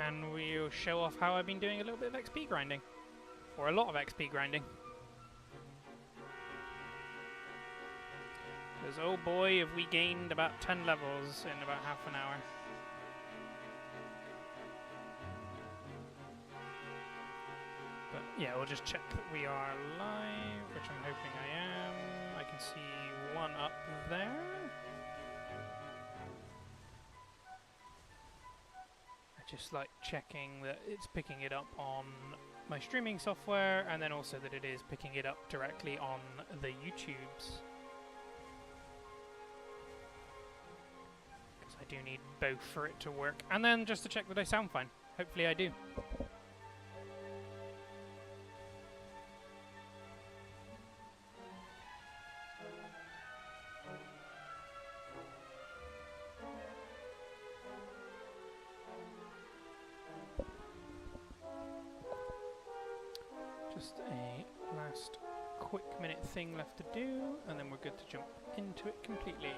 and we'll show off how I've been doing a little bit of XP grinding. Or a lot of XP grinding. Because, oh boy, have we gained about 10 levels in about half an hour. But yeah, we'll just check that we are live, which I'm hoping I am. I can see one up there. I just like checking that it's picking it up on my streaming software, and then also that it is picking it up directly on the YouTubes. Because I do need both for it to work. And then just to check that I sound fine. Hopefully I do. Just a last quick minute thing left to do, and then we're good to jump into it completely.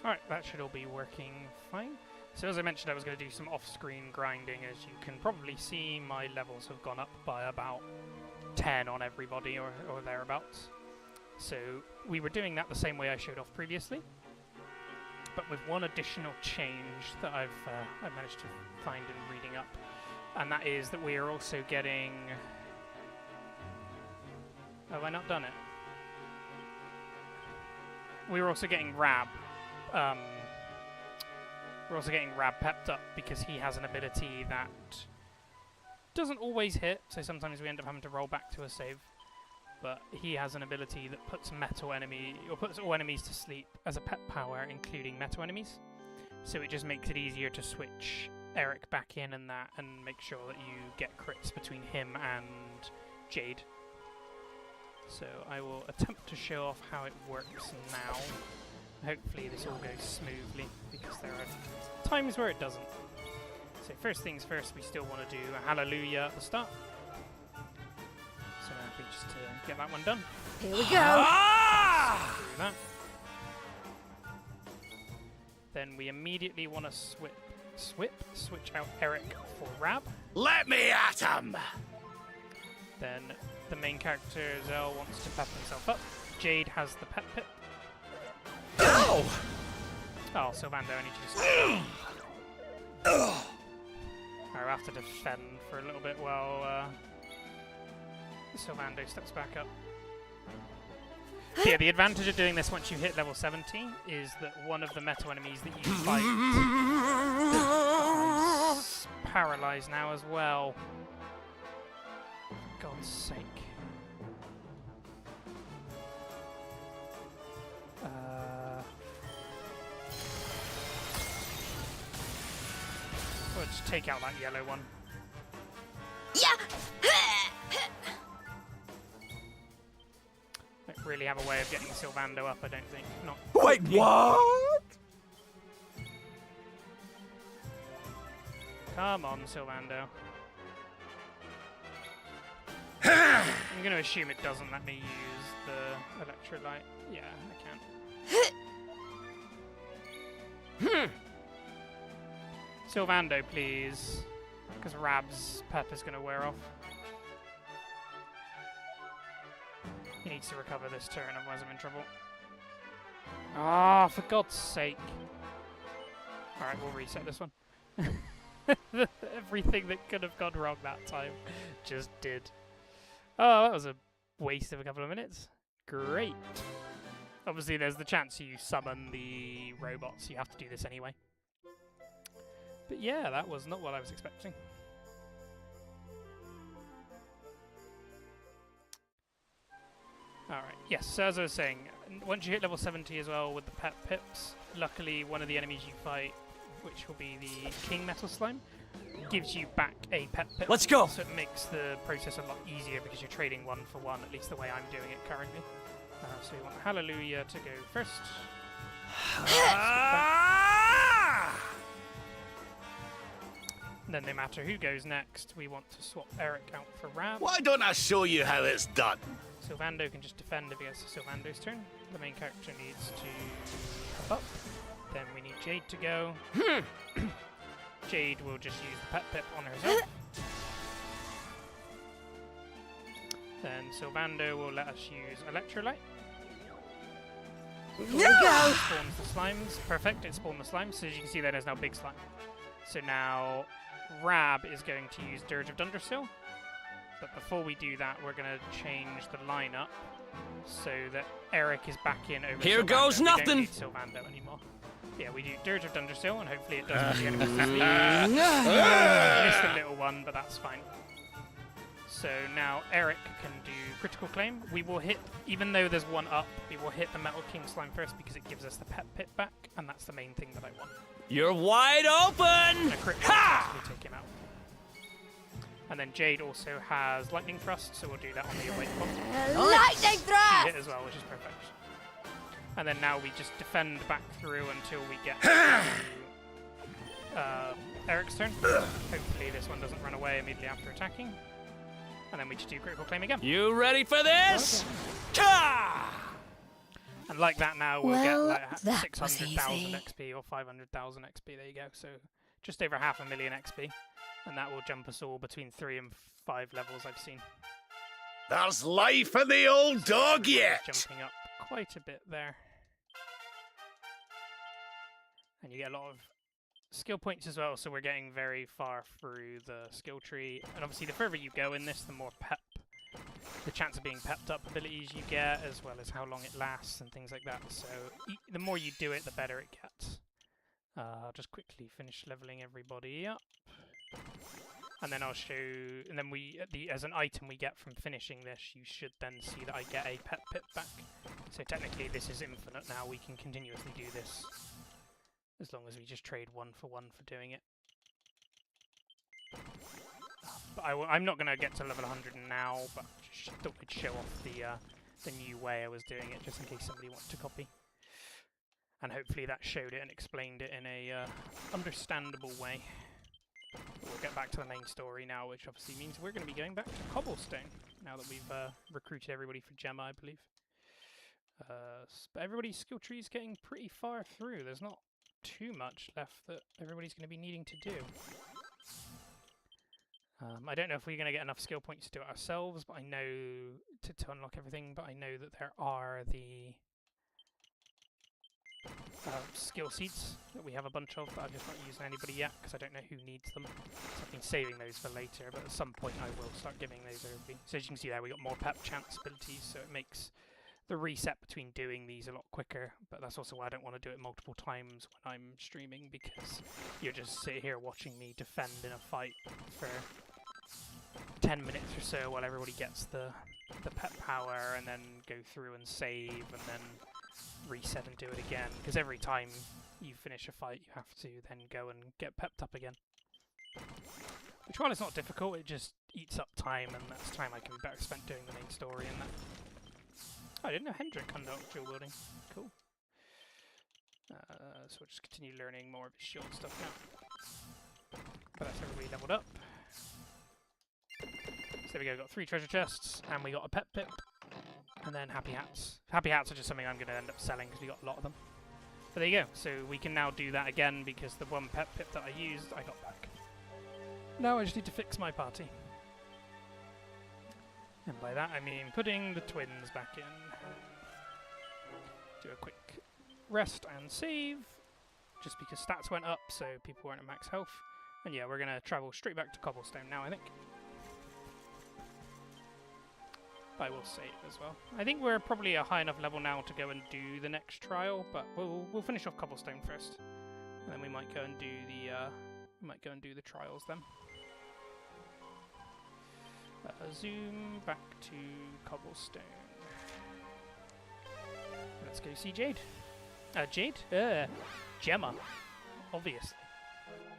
Alright, that should all be working fine. So as I mentioned, I was going to do some off-screen grinding. As you can probably see, my levels have gone up by about 10 on everybody, or thereabouts. So we were doing that the same way I showed off previously, but with one additional change that I've managed to find in reading up, and that is that we are also getting... Have I not done it? We were also getting Rab. We're also getting Rab pepped up because he has an ability that doesn't always hit, so sometimes we end up having to roll back to a save. But he has an ability that puts puts all enemies to sleep as a pet power, including metal enemies. So it just makes it easier to switch Eric back in and make sure that you get crits between him and Jade. So I will attempt to show off how it works now. Hopefully this all goes smoothly, because there are times where it doesn't. So first things first, we still want to do a hallelujah at the start. So happy just to get that one done. Here we go! Ah! Do that. Then we immediately want to switch out Eric for Rab. Let me at him! Then the main character, Zell, wants to pep himself up. Jade has the pep pip. Ow! Oh, Sylvando, I need you to stop. I'll have to defend for a little bit while Sylvando steps back up. Yeah, the advantage of doing this once you hit level 70 is that one of the metal enemies that you fight is paralyzed now as well. For God's sake. We'll just take out that yellow one. Yeah. Don't really have a way of getting Sylvando up, I don't think. Not. Wait, what? Come on, Sylvando. I'm going to assume it doesn't let me use the electrolyte. Yeah, I can. Sylvando, please. Because Rab's pep is going to wear off. He needs to recover this turn, otherwise I'm in trouble. Ah, for God's sake. Alright, we'll reset this one. Everything that could have gone wrong that time just did. Oh, that was a waste of a couple of minutes. Great. Obviously, there's the chance you summon the robots. You have to do this anyway. But yeah, that was not what I was expecting. Alright, yes, so as I was saying, once you hit level 70 as well with the pet pips, luckily one of the enemies you fight, which will be the King Metal Slime, gives you back a pet pip. Let's go! So it makes the process a lot easier because you're trading one for one, at least the way I'm doing it currently. So we want Hallelujah to go first. And then no matter who goes next, we want to swap Eric out for Rab. Why don't I show you how it's done? Sylvando can just defend if it gets to Sylvando's turn. The main character needs to pop up. Then we need Jade to go. Jade will just use the pet pip on herself. Then Sylvando will let us use Electrolyte. Go! Spawns the slimes. Perfect, it spawned the slimes. So as you can see there, there's now big slime. So now Rab is going to use Dirge of Dundersill. But before we do that, we're going to change the lineup so that Eric is back in over Here Sylvando. goes We nothing! don't need Sylvando anymore. Yeah, we do Dirge of Dundersill, and hopefully it does put the enemies to sleep. Missed a little one, but that's fine. So now Eric can do Critical Claim. We will hit, even though there's one up, we will hit the Metal King Slime first because it gives us the pet pit back, and that's the main thing that I want. You're wide open! And a crit Ha! will take him out. And then Jade also has Lightning Thrust, so we'll do that on the awake one. Lightning She thrust! hit as well, which is perfect. And then now we just defend back through until we get to Eric's turn. Hopefully this one doesn't run away immediately after attacking. And then we just do Critical Claim again. You ready for this? Ka! And like that now we'll Well, get like that was 600,000 easy. XP or 500,000 XP. There you go. So just over 500,000 XP. And that will jump us all between 3 and 5 levels I've seen. There's life in the old dog yet! Jumping up quite a bit there. And you get a lot of skill points as well, so we're getting very far through the skill tree. And obviously the further you go in this, the more pep, the chance of being pepped up abilities you get, as well as how long it lasts and things like that. So the more you do it, the better it gets. I'll just quickly finish leveling everybody up. And then I'll show, and then as an item we get from finishing this, you should then see that I get a pet pip back. So technically this is infinite now, we can continuously do this. As long as we just trade one for doing it. But I'm not going to get to level 100 now, but just thought I'd show off the new way I was doing it, just in case somebody wants to copy. And hopefully that showed it and explained it in a understandable way. We'll get back to the main story now, which obviously means we're going to be going back to Cobblestone, now that we've recruited everybody for Gemma, I believe. But everybody's skill tree is getting pretty far through. There's not too much left that everybody's going to be needing to do. I don't know if we're going to get enough skill points to do it ourselves, but I know to unlock everything, but I know that there are the skill seeds that we have a bunch of that I've just not used anybody yet because I don't know who needs them. So I've been saving those for later, but at some point I will start giving those over. So as you can see there, we got more pep chance abilities, so it makes the reset between doing these a lot quicker, but that's also why I don't want to do it multiple times when I'm streaming, because you'll just sit here watching me defend in a fight for 10 minutes or so while everybody gets the pet power, and then go through and save, and then reset and do it again, because every time you finish a fight you have to then go and get pepped up again. Which, while it's not difficult, it just eats up time, and that's time I can be better spent doing the main story and that. Oh, I didn't know Hendrik unlocked dual wielding. Cool. So we'll just continue learning more of his shield stuff now. But that's everybody leveled up. So there we go, got 3 treasure chests, and we got a pet pip, and then happy hats. Happy hats are just something I'm going to end up selling because we got a lot of them. But there you go, so we can now do that again because the one pet pip that I used, I got back. Now I just need to fix my party. And by that I mean putting the twins back in. Do a quick rest and save, just because stats went up so people weren't at max health. And yeah, we're going to travel straight back to Cobblestone now, I think. I will save as well. I think we're probably a high enough level now to go and do the next trial, but we'll finish off Cobblestone first, and then we might go and do the trials then. Zoom back to Cobblestone. let's go see Jade. Jade? Gemma. Obviously.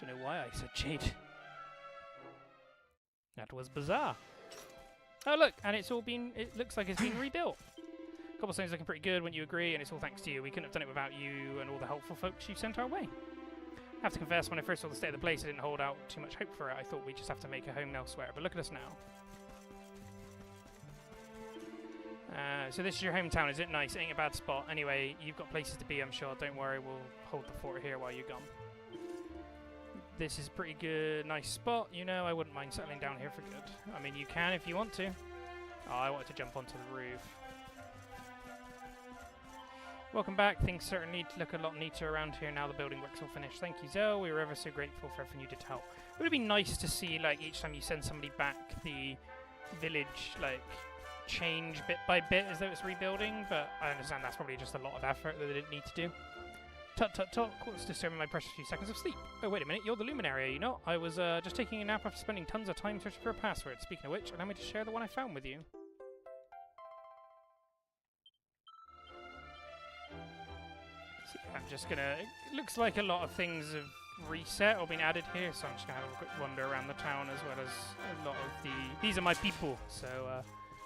Don't know why I said Jade. That was bizarre. Oh look, and it's all been, it looks like it's been rebuilt. Cobblestone's looking pretty good, wouldn't you agree? And it's all thanks to you. We couldn't have done it without you and all the helpful folks you sent our way. I have to confess, when I first saw the state of the place, I didn't hold out too much hope for it. I thought we'd just have to make a home elsewhere, but look at us now. So this is your hometown, is it? Nice, ain't a bad spot. Anyway, you've got places to be, I'm sure. Don't worry, we'll hold the fort here while you're gone. This is a pretty good, nice spot. You know, I wouldn't mind settling down here for good. I mean, you can if you want to. Oh, I wanted to jump onto the roof. Welcome back. Things certainly look a lot neater around here now the building work's all finished. Thank you, Zell. We were ever so grateful for everything you did to help. It would be nice to see, like, each time you send somebody back, the village, like, change bit by bit as though it's rebuilding, but I understand that's probably just a lot of effort that they didn't need to do. Tut tut tut, what's disturbing my precious few seconds of sleep? Oh, wait a minute, you're the luminary, are you not? I was just taking a nap after spending tons of time searching for a password. Speaking of which, allow me to share the one I found with you. So, I'm just gonna... It looks like a lot of things have reset or been added here, so I'm just gonna have a quick wander around the town as well as a lot of the... These are my people, so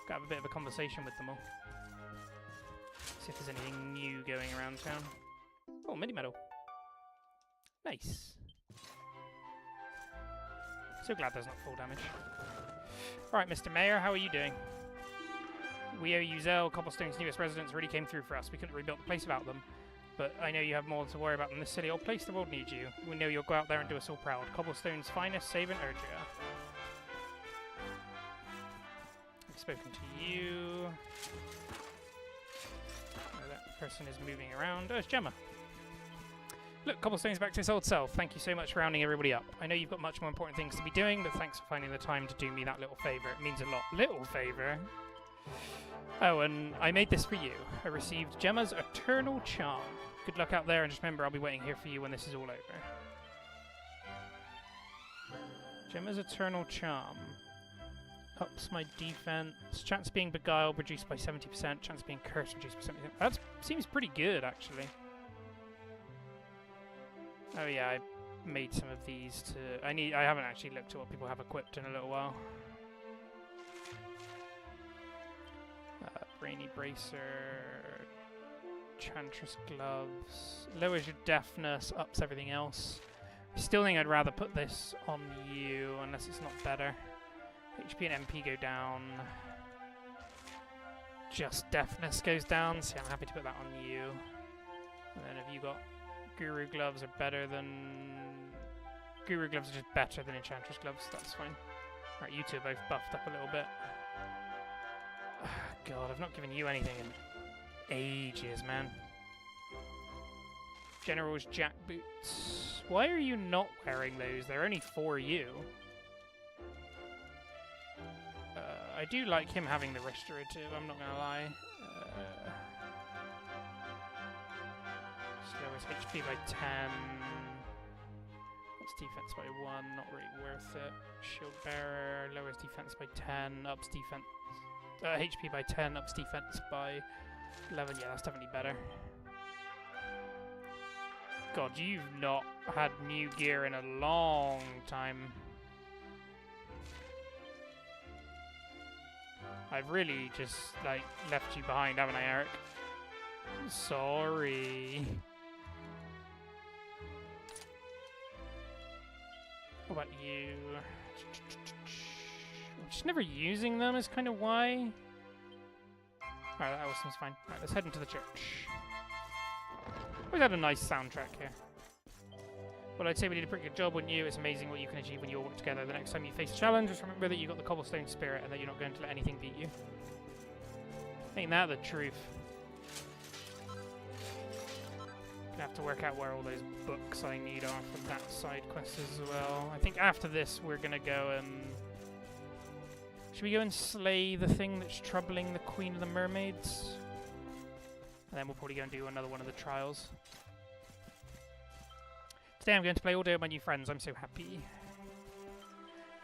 gotta have a bit of a conversation with them all. See if there's anything new going around town. Oh, mini medal. Nice. So glad there's not full damage. Alright, Mr. Mayor, how are you doing? We owe you Zell. Cobblestone's newest residents really came through for us. We couldn't rebuild the place without them. But I know you have more to worry about than this silly old place. The world needs you. We know you'll go out there and do us all proud. Cobblestone's finest, save and urge you. I've spoken to you. Oh, that person is moving around. Oh, it's Gemma. Look, Cobblestone's back to its old self. Thank you so much for rounding everybody up. I know you've got much more important things to be doing, but thanks for finding the time to do me that little favour. It means a lot. Little favour? Oh, and I made this for you. I received Gemma's Eternal Charm. Good luck out there, and just remember I'll be waiting here for you when this is all over. Gemma's Eternal Charm. Ups my defense. Chance of being beguiled reduced by 70%. Chance of being cursed reduced by 70%. That seems pretty good, actually. Oh yeah, I made some of these to... I haven't actually looked at what people have equipped in a little while. Brainy Bracer... Chantress Gloves... Lowers your deafness, ups everything else. I still think I'd rather put this on you, unless it's not better. HP and MP go down. Just deafness goes down, so I'm happy to put that on you. And then have you got... Guru Gloves are better than... Guru Gloves are just better than Enchantress Gloves, that's fine. Right, you two are both buffed up a little bit. God, I've not given you anything in ages, man. General's Jack Boots. Why are you not wearing those? They're only for you. I do like him having the restorative, I'm not gonna lie. Lowers HP by 10. Ups defense by 1, not really worth it. Shield Bearer lowers defense by 10, ups defense. HP by 10, ups defense by 11. Yeah, that's definitely better. God, you've not had new gear in a long time. I've really just, like, left you behind, haven't I, Eric? Sorry. What about you? I'm just never using them is kind of why. Alright, that seems fine. Alright, let's head into the church. We've had a nice soundtrack here. Well, I'd say we did a pretty good job, wouldn't you? It's amazing what you can achieve when you all work together. The next time you face a challenge, just remember that you got the cobblestone spirit and that you're not going to let anything beat you. Ain't that the truth? Gonna have to work out where all those books I need are from that side quest as well. I think after this we're gonna go and... Should we go and slay the thing that's troubling the Queen of the Mermaids? And then we'll probably go and do another one of the trials. Today I'm going to play all day with my new friends. I'm so happy.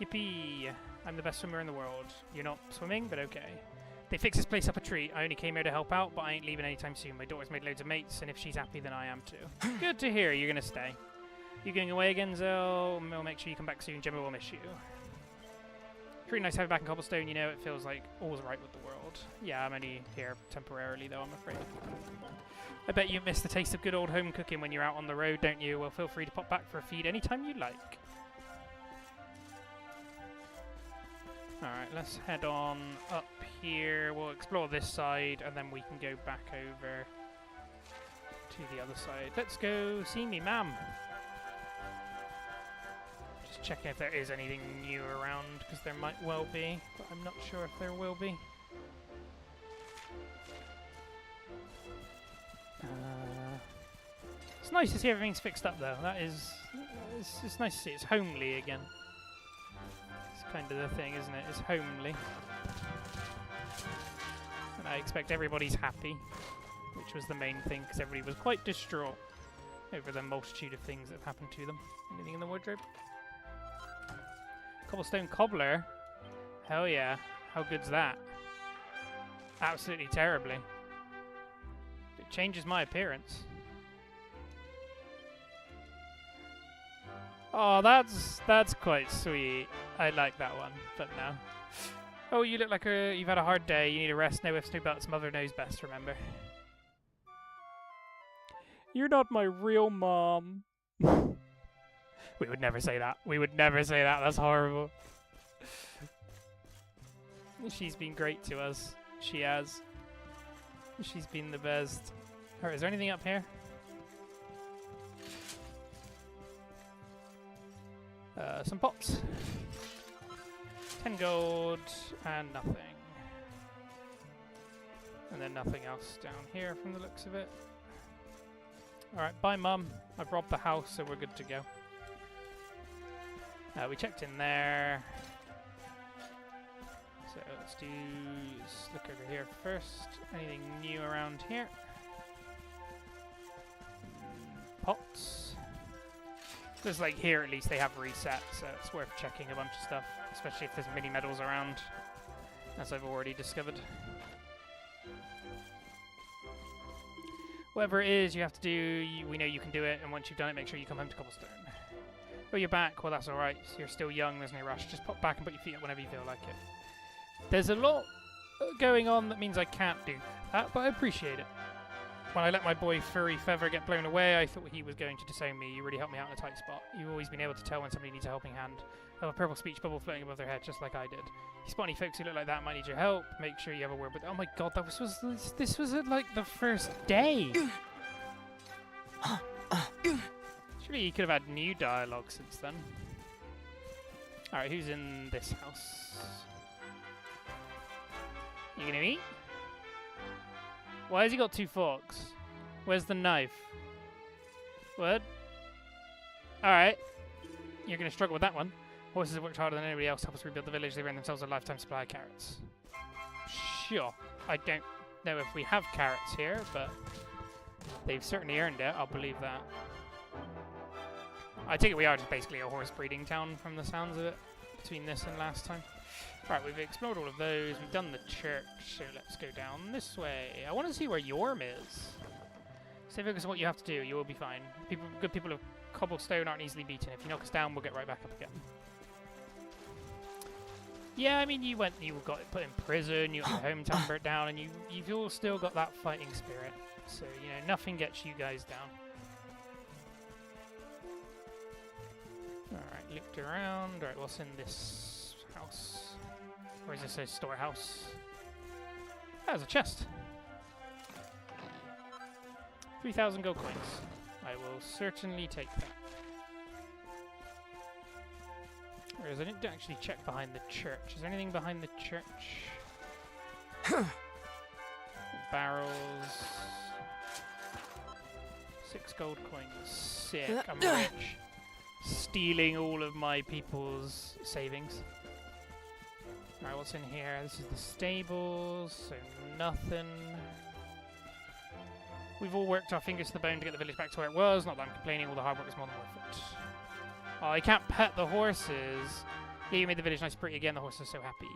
Yippee! I'm the best swimmer in the world. You're not swimming, but okay. They fixed this place up a treat. I only came here to help out, but I ain't leaving anytime soon. My daughter's made loads of mates, and if she's happy, then I am too. Good to hear. You're gonna stay. You going away again, Zell? We'll make sure you come back soon. Gemma will miss you. Pretty nice to have you back in Cobblestone. You know, it feels like all's right with the world. Yeah, I'm only here temporarily, though, I'm afraid. I bet you miss the taste of good old home cooking when you're out on the road, don't you? Well, feel free to pop back for a feed anytime you like. Alright, let's head on up here. We'll explore this side, and then we can go back over to the other side. Let's go see me, ma'am. Just checking if there is anything new around, because there might well be, but I'm not sure if there will be. It's nice to see everything's fixed up, though. That is... It's nice to see. It's homely again. Kind of the thing, isn't it? It's homely. And I expect everybody's happy, which was the main thing, because everybody was quite distraught over the multitude of things that have happened to them. Anything in the wardrobe? Cobblestone cobbler? Hell yeah. How good's that? Absolutely terribly. It changes my appearance. Oh, that's quite sweet. I like that one, but no. Oh, you look like you've had a hard day. You need a rest. No ifs, no buts. Mother knows best, remember. You're not my real mom. We would never say that. We would never say that. That's horrible. She's been great to us. She has. She's been the best. Alright, is there anything up here? Some pots. 10 gold and nothing. And then nothing else down here from the looks of it. Alright, bye mum. I've robbed the house, so we're good to go. We checked in there. So let's look over here first. Anything new around here? Pots. There's like here at least they have reset, so it's worth checking a bunch of stuff, especially if there's mini medals around, as I've already discovered. Whatever it is you have to do, we know you can do it, and once you've done it, make sure you come home to Cobblestone. Oh, you're back? Well, that's alright. You're still young, there's no rush. Just pop back and put your feet up whenever you feel like it. There's a lot going on that means I can't do that, but I appreciate it. When I let my boy Furry Feather get blown away, I thought he was going to disown me. You really helped me out in a tight spot. You've always been able to tell when somebody needs a helping hand. Have a purple speech bubble floating above their head, just like I did. If you spot any folks who look like that might need your help, make sure you have a word with... Oh my god, this was at, like, the first day! Surely you could have had new dialogue since then. Alright, who's in this house? You gonna eat? Why has he got two forks? Where's the knife? What? Alright. You're going to struggle with that one. Horses have worked harder than anybody else to help us rebuild the village. They earned themselves a lifetime supply of carrots. Sure. I don't know if we have carrots here, but they've certainly earned it. I'll believe that. I take it we are just basically a horse breeding town from the sounds of it, between this and last time. Right, we've explored all of those. We've done the church, so let's go down this way. I want to see where Yorm is. Stay focused on what you have to do. You will be fine. Good people of Cobblestone aren't easily beaten. If you knock us down, we'll get right back up again. Yeah, I mean, you got put in prison, you got your hometown burnt down, and you've all still got that fighting spirit. So, you know, nothing gets you guys down. Alright, looked around. Alright, what's in this house? Or is this a storehouse? There's a chest. 3,000 gold coins. I will certainly take that. Whereas I didn't actually check behind the church. Is there anything behind the church? Barrels. 6 gold coins. Sick. I'm rich. Stealing all of my people's savings. Alright, what's in here? This is the stables, so nothing. We've all worked our fingers to the bone to get the village back to where it was. Not that I'm complaining, all the hard work is more than worth it. Oh, I can't pet the horses. Yeah, you made the village nice and pretty again. The horses are so happy.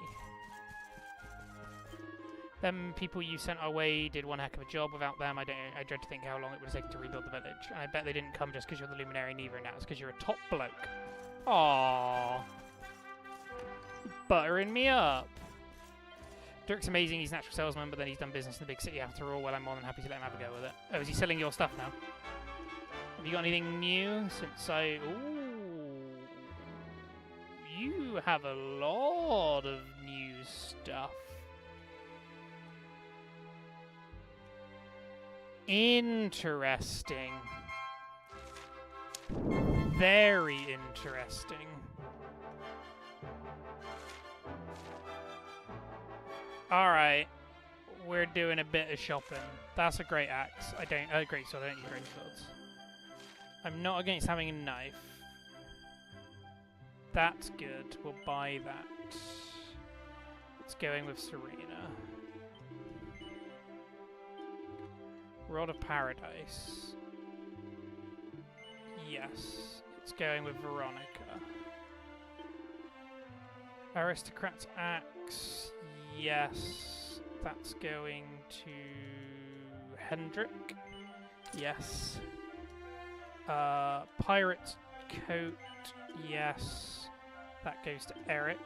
Them people you sent our way did one heck of a job. Without them, I dread to think how long it would have taken to rebuild the village. And I bet they didn't come just because you're the Luminary neither now. It's because you're a top bloke. Aww. Buttering me up. Dirk's amazing, he's a natural salesman, but then he's done business in the big city after all. Well, I'm more than happy to let him have a go with it. Oh, is he selling your stuff now? Have you got anything new since I... Ooh. You have a lot of new stuff. Interesting. Very interesting. Alright. We're doing a bit of shopping. That's a great axe. Great sword. I don't use great swords. I'm not against having a knife. That's good. We'll buy that. It's going with Serena. Rod of Paradise. Yes. It's going with Veronica. Aristocrat's Axe. Yes. That's going to Hendrik. Yes. Pirate's Coat. Yes. That goes to Eric.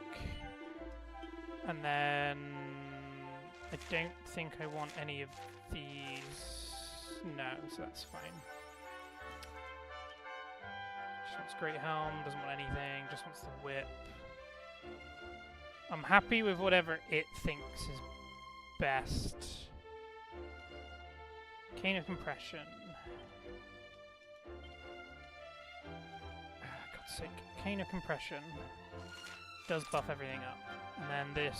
And then I don't think I want any of these. No, so that's fine. Just wants Great Helm, doesn't want anything, just wants the whip. I'm happy with whatever it thinks is best. Cane of Compression. God's sake. Cane of Compression does buff everything up. And then this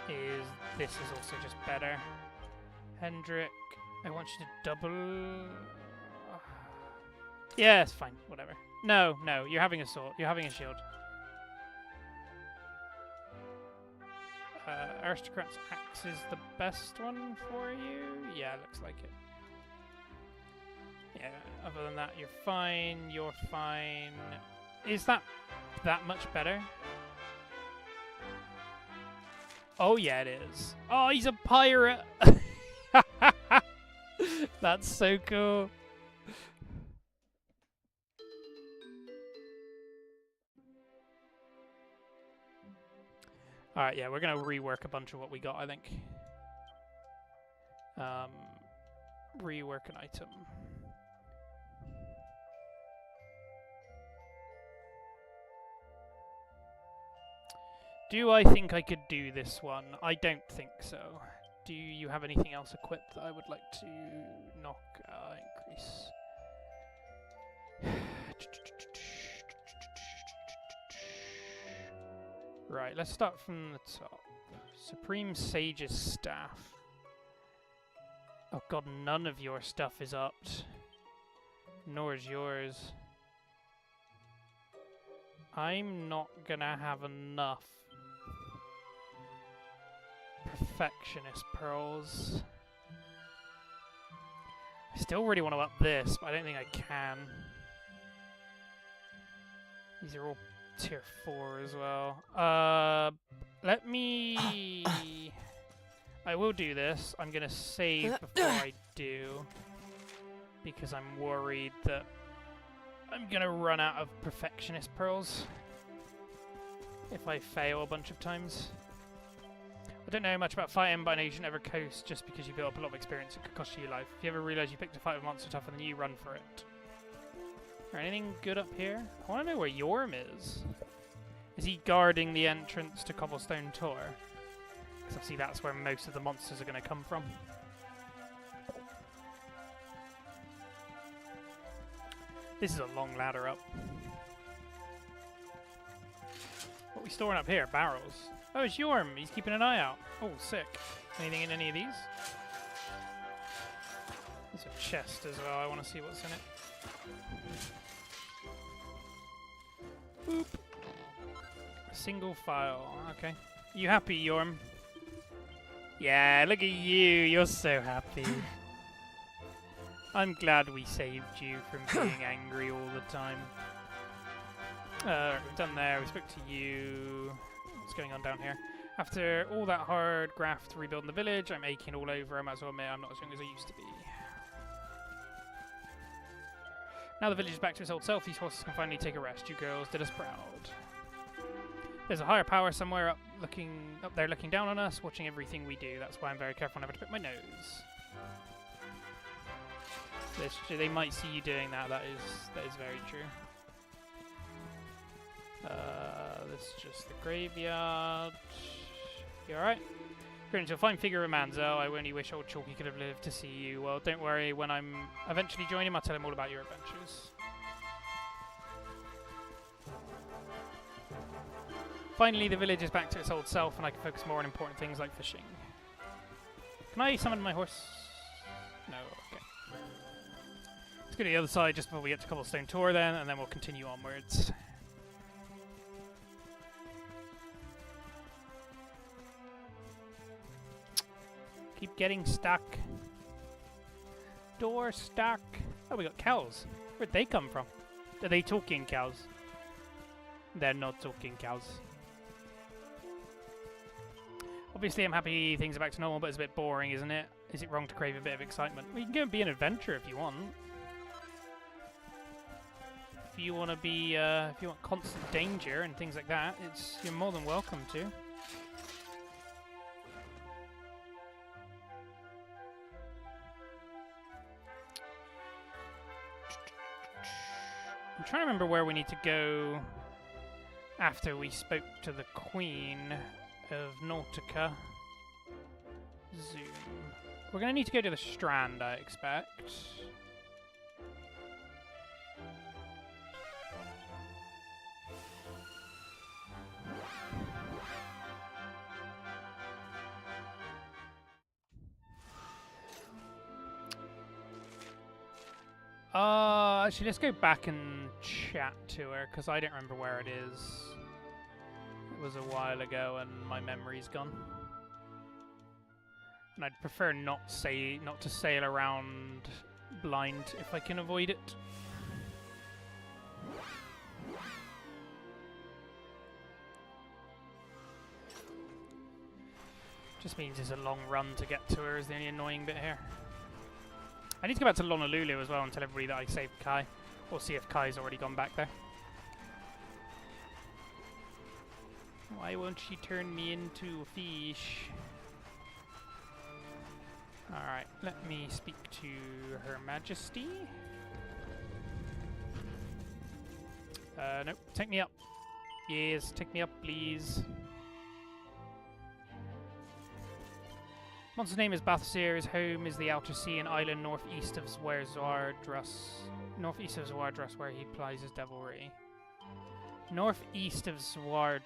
is also just better. Hendrik, I want you to double... Yeah, it's fine. Whatever. No, you're having a sword. You're having a shield. Aristocrat's Axe is the best one for you? Yeah, looks like it. Yeah, other than that, you're fine. You're fine. Is that much better? Oh, yeah, it is. Oh, he's a pirate! That's so cool. Alright, yeah, we're going to rework a bunch of what we got, I think. Rework an item. Do I think I could do this one? I don't think so. Do you have anything else equipped that I would like to knock increase? Right, let's start from the top. Supreme Sage's Staff. Oh god, none of your stuff is upped. Nor is yours. I'm not gonna have enough Perfectionist Pearls. I still really want to up this, but I don't think I can. These are all Tier 4 as well. Let me... I will do this. I'm going to save before I do. Because I'm worried that I'm going to run out of Perfectionist Pearls. If I fail a bunch of times. I don't know much about fighting, but I know you shouldn't ever coast just because you built up a lot of experience. It could cost you your life. If you ever realise you picked a fight with a monster tougher than you, run for it. Anything good up here? I want to know where Yorm is. Is he guarding the entrance to Cobblestone Tor? Because obviously that's where most of the monsters are going to come from. This is a long ladder up. What are we storing up here? Barrels. Oh, it's Yorm. He's keeping an eye out. Oh, sick. Anything in any of these? There's a chest as well. I want to see what's in it. Boop. Single file. Okay. You happy, Yorm? Yeah, look at you. You're so happy. I'm glad we saved you from being angry all the time. We've done there. We spoke to you. What's going on down here? After all that hard graft rebuilding the village, I'm aching all over. I might as well admit I'm not as young as I used to be. Now the village is back to its old self, these horses can finally take a rest. You girls did us proud. There's a higher power somewhere up there looking down on us, watching everything we do. That's why I'm very careful never to pick my nose. They might see you doing that. That is very true. This is just the graveyard. You alright? Great, into a fine figure of Manzo. I only wish old Chalky could have lived to see you. Well, don't worry. When I'm eventually join him, I'll tell him all about your adventures. Finally, the village is back to its old self, and I can focus more on important things like fishing. Can I summon my horse? No, okay. Let's go to the other side just before we get to Cobblestone Tor then, and then we'll continue onwards. Keep getting stuck. Door stuck. Oh, we got cows. Where'd they come from? Are they talking cows? They're not talking cows. Obviously, I'm happy things are back to normal, but it's a bit boring, isn't it? Is it wrong to crave a bit of excitement? Well, you can go and be an adventurer if you want. If you want to be, if you want constant danger and things like that, you're more than welcome to. I'm trying to remember where we need to go after we spoke to the Queen of Nautica. Zoom. We're going to need to go to the Strand, I expect. Actually, let's go back and chat to her, because I don't remember where it is. It was a while ago, and my memory's gone. And I'd prefer not to sail around blind if I can avoid it. Just means it's a long run to get to her is the only annoying bit here. I need to go back to Honolulu as well and tell everybody that I saved Kai. Or see if Kai's already gone back there. Why won't she turn me into a fish? Alright, let me speak to Her Majesty. Nope, take me up. Yes, take me up, please. Monster's name is Bathsir. His home is the Outer Sea, an island northeast of Zwardrus. Northeast of Zwardrus, where he plies his devilry. Northeast of Zwardrus.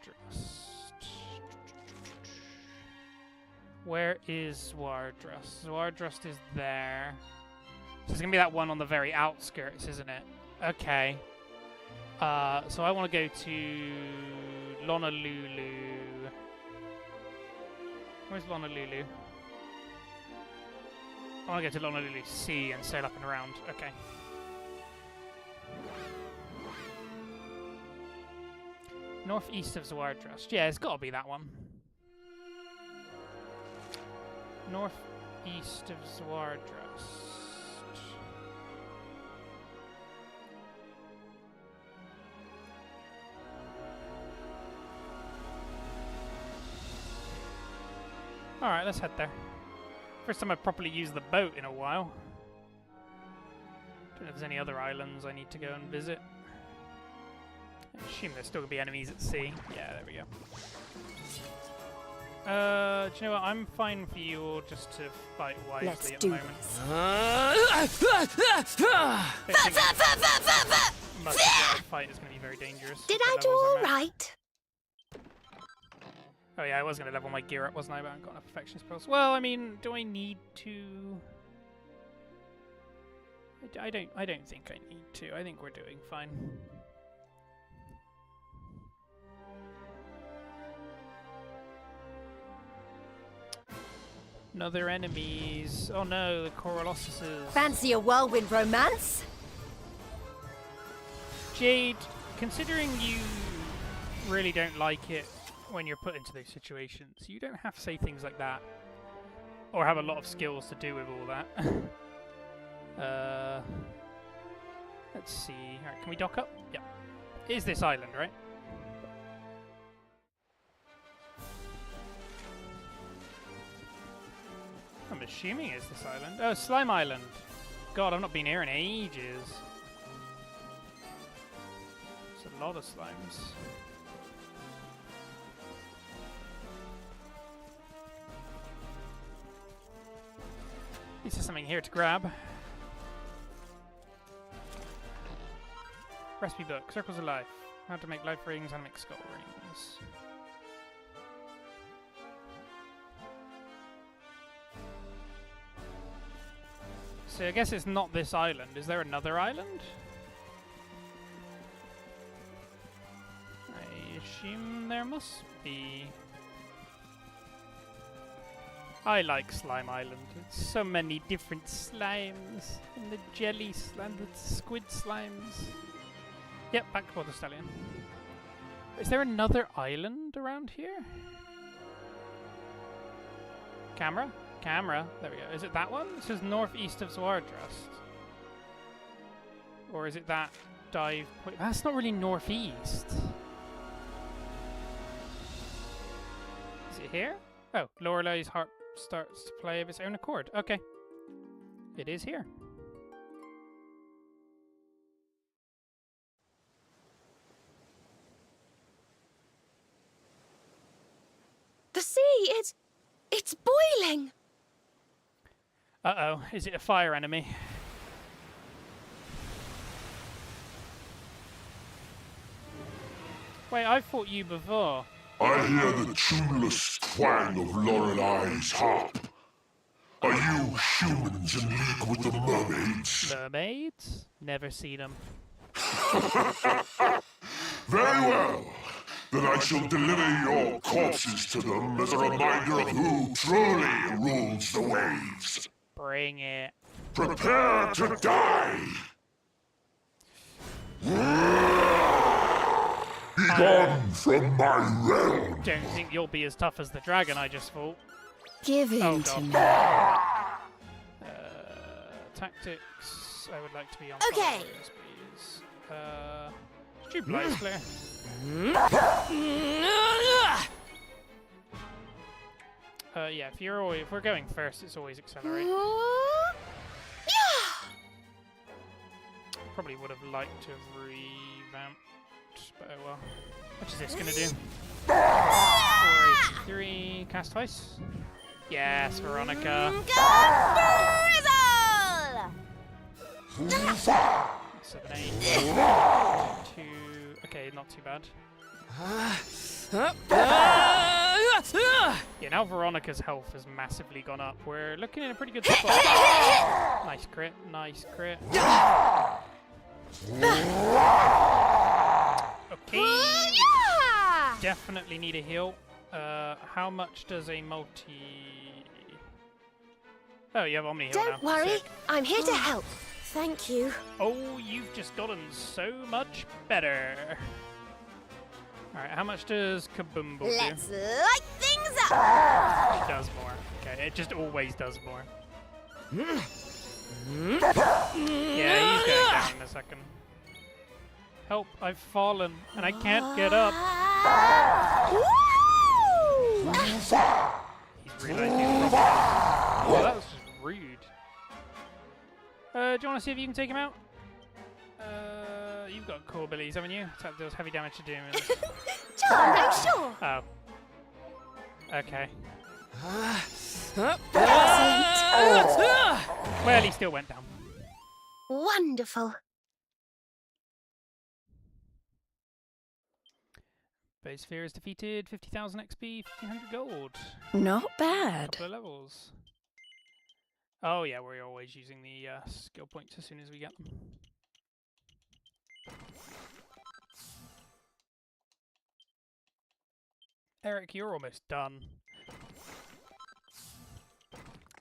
Where is Zwardrus? Zwardrus is there. So it's going to be that one on the very outskirts, isn't it? Okay. So I want to go to Honolulu. Where's Honolulu? I want to go to Honolulu Sea and sail up and around. Okay. Northeast of Zwardrust. Yeah, it's got to be that one. Northeast of Zwardrust. Alright, let's head there. First time I've properly used the boat in a while. Don't know if there's any other islands I need to go and visit. I assume there's still going to be enemies at sea. Yeah, there we go. Do you know what? I'm fine for you all just to fight wisely at the moment. Fight is going to be very dangerous. Did I do all right? Oh yeah, I was going to level my gear up, wasn't I? But I haven't got enough perfectionist pearls. Well, I mean, do I need to? I don't think I need to. I think we're doing fine. No, they're enemies. Oh no, the Corolossuses. Fancy a whirlwind romance? Jade, considering you really don't like it when you're put into those situations. You don't have to say things like that, or have a lot of skills to do with all that. Let's see. Alright, can we dock up? Yeah. It is this island, right? I'm assuming it's this island. Oh, Slime Island. God, I've not been here in ages. It's a lot of slimes. At least there's something here to grab. Recipe book, Circles of Life. How to make life rings, how to make skull rings. So I guess it's not this island. Is there another island? I assume there must be. I like Slime Island. It's so many different slimes. And the jelly slime, the squid slimes. Yep, back to Water Stallion. Is there another island around here? Camera? Camera. There we go. Is it that one? It says northeast of Zwardrust. Or is it that dive point? That's not really northeast. Is it here? Oh, Lorelei's harp starts to play of its own accord. Okay. It is here. The sea, it's boiling. Uh-oh. Is it a fire enemy? Wait, I fought you before. I hear the tuneless twang of Lorelei's harp. Are you humans in league with the mermaids? Mermaids? Never seen them. Very well. Then I shall deliver your corpses to them as a reminder of who truly rules the waves. Bring it. Prepare to die! Be gone from my realm! Don't think you'll be as tough as the dragon I just fought. Give in Oh, to God. me. Tactics. I would like to be on Okay. fire, please. Shoot Blaze Clear. Yeah, if we're going first, it's always accelerate. Probably would have liked to have revamped, but oh well. What is this gonna do? 483, cast twice. Yes, Veronica. Grizzle! 7, 8. 2. Okay, not too bad. Yeah, now Veronica's health has massively gone up. We're looking in a pretty good spot. Nice crit, nice crit. Okay. Definitely need a heal. How much does a multi... Oh, you have Omni heal now. Don't worry, Sick. I'm here to help. Thank you. Oh, you've just gotten so much better. Alright, how much does Kaboomble do? Let's light things up. It does more. Okay, it just always does more. Yeah, he's going down in a second. Help, I've fallen, and I can't get up. He's realised he's probably... Oh, that was just rude. Do you want to see if you can take him out? You've got cool abilities, haven't you? That deals heavy damage to demons. Charmed, I'm sure. Oh. Okay. Well, he still went down. Wonderful. Base Sphere is defeated, 50,000 XP, 1,500 gold. Not bad. Couple of levels. Oh yeah, we're always using the skill points as soon as we get them. Eric, you're almost done.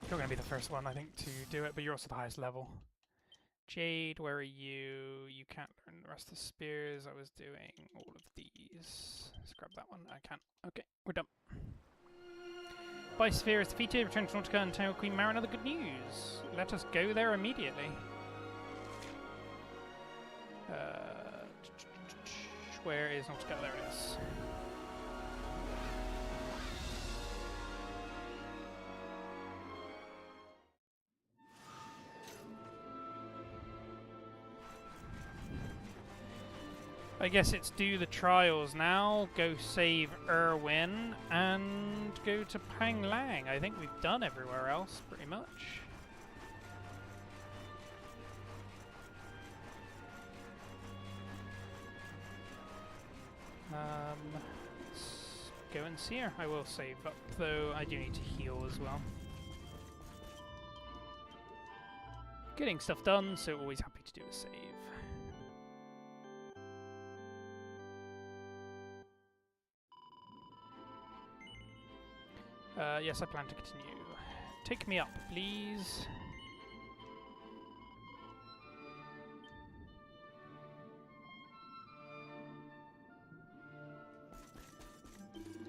You're going to be the first one, I think, to do it, but you're also the highest level. Jade, where are you? You can't learn the rest of the spears. I was doing all of these. Let's grab that one. I can't. Okay, we're done. Bisphere is defeated. Return to Nautica and tell Queen Mara another good news. Let us go there immediately. Where is Nautica? There it is. I guess it's do the trials now, go save Erwin, and go to Pang Lang. I think we've done everywhere else, pretty much. Let's go and see her. I will save up, though I do need to heal as well. Getting stuff done, so always happy to do a save. Yes, I plan to continue. Take me up, please.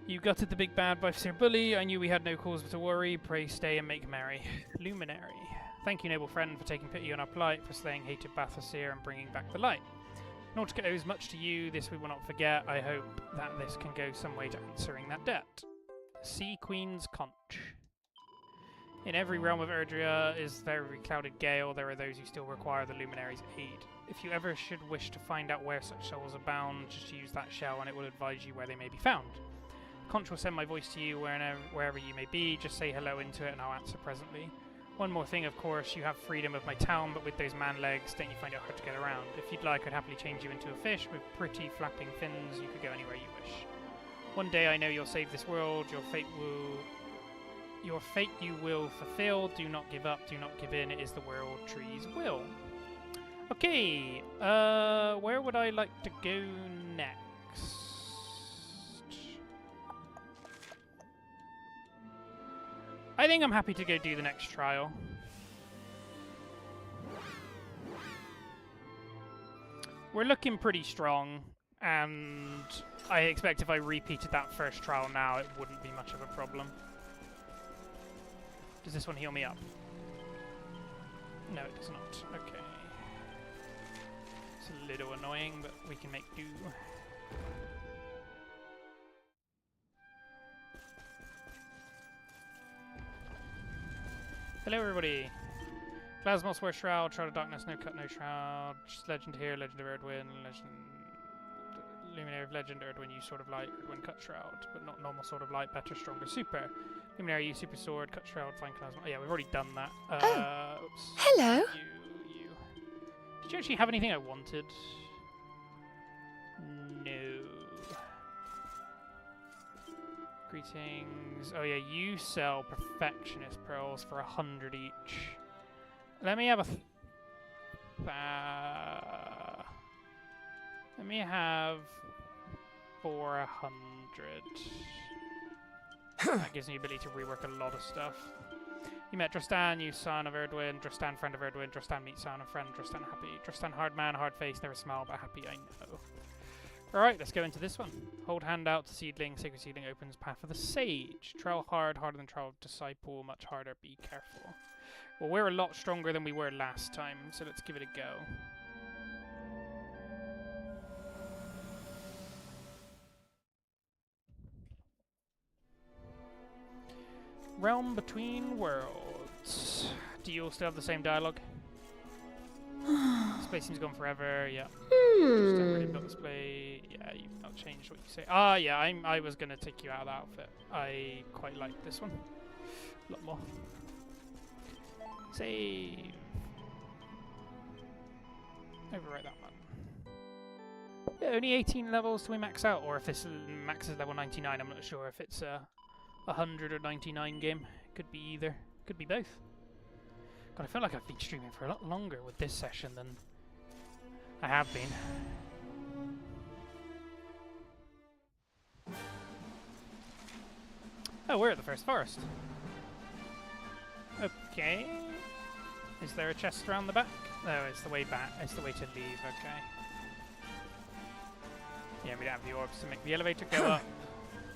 You gutted the big bad by Sir Bully. I knew we had no cause to worry. Pray stay and make merry. Luminary. Thank you, noble friend, for taking pity on our plight, for slaying hated Bathasir and bringing back the light. Nautica owes much to you. This we will not forget. I hope that this can go some way to answering that debt. Sea Queen's Conch. In every realm of Erdrea is very clouded gale, there are those who still require the Luminary's aid. If you ever should wish to find out where such souls abound, just use that shell and it will advise you where they may be found. Conch will send my voice to you wherever you may be, just say hello into it and I'll answer presently. One more thing, of course, you have freedom of my town, but with those man legs, don't you find it hard to get around? If you'd like, I'd happily change you into a fish with pretty flapping fins, you could go anywhere you wish. One day I know you'll save this world, your fate you will fulfill, do not give up, do not give in, it is the world tree's will. Okay, where would I like to go next? I think I'm happy to go do the next trial. We're looking pretty strong. And I expect if I repeated that first trial now, it wouldn't be much of a problem. Does this one heal me up? No, it does not. Okay. It's a little annoying, but we can make do. Hello, everybody. Plasmos wear shroud, shroud of darkness, no cut, no shroud. Just legend here, legend of Erdwin, legend. Luminary of Legend, Erdwin, use Sword of Light, Erdwin, cut Shroud, but not normal Sword of Light, better, stronger, super. Luminary, use Super Sword, cut Shroud, fine plasma. Oh, yeah, we've already done that. Oops. Hello. You. Did you actually have anything I wanted? No. Greetings. Oh, yeah, you sell Perfectionist Pearls for 100 each. Let me have a... let me have 400. That gives me the ability to rework a lot of stuff. You met Dristan, you son of Erdwin, Dristan, friend of Erdwin, Dristan, meet son of friend, Dristan, happy. Dristan, hard man, hard face, never smile, but happy, I know. Alright, let's go into this one. Hold hand out to Seedling, Sacred Seedling opens path of the Sage. Trial hard, harder than Trial of Disciple, much harder, be careful. Well, we're a lot stronger than we were last time, so let's give it a go. Realm Between Worlds. Do you all still have the same dialogue? This place seems gone forever, yeah. Just don't really build this play. Yeah, you've not changed what you say. Ah, yeah, I was going to take you out of that outfit. I quite like this one. A lot more. Save. Overwrite that one. Yeah, only 18 levels till we max out, or if this max is level 99, I'm not sure if it's a 100 or 99 game. Could be either. Could be both. God, I feel like I've been streaming for a lot longer with this session than I have been. Oh, we're at the first forest. Okay. Is there a chest around the back? No, it's the way back. It's the way to leave, okay. Yeah, we don't have the orbs to make the elevator go up.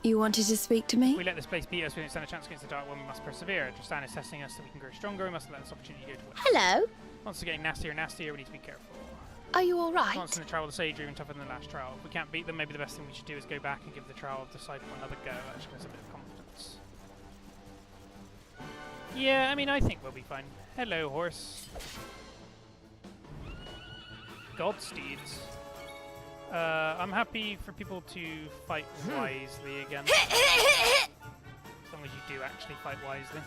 You wanted to speak to If me? we let this place beat us, we don't stand a chance against the Dark One. We must persevere. Tristan is testing us so we can grow stronger. We must let this opportunity go to waste. Hello? Monsters are getting nastier and nastier. We need to be careful. Are you all right? Monsters in the trial of the Sage are even tougher than the last trial. If we can't beat them, maybe the best thing we should do is go back and give the trial of Disciple another go. That should give us a bit of confidence. Yeah, I mean, I think we'll be fine. Hello, horse. Godsteeds. I'm happy for people to fight wisely again. As long as you do actually fight wisely.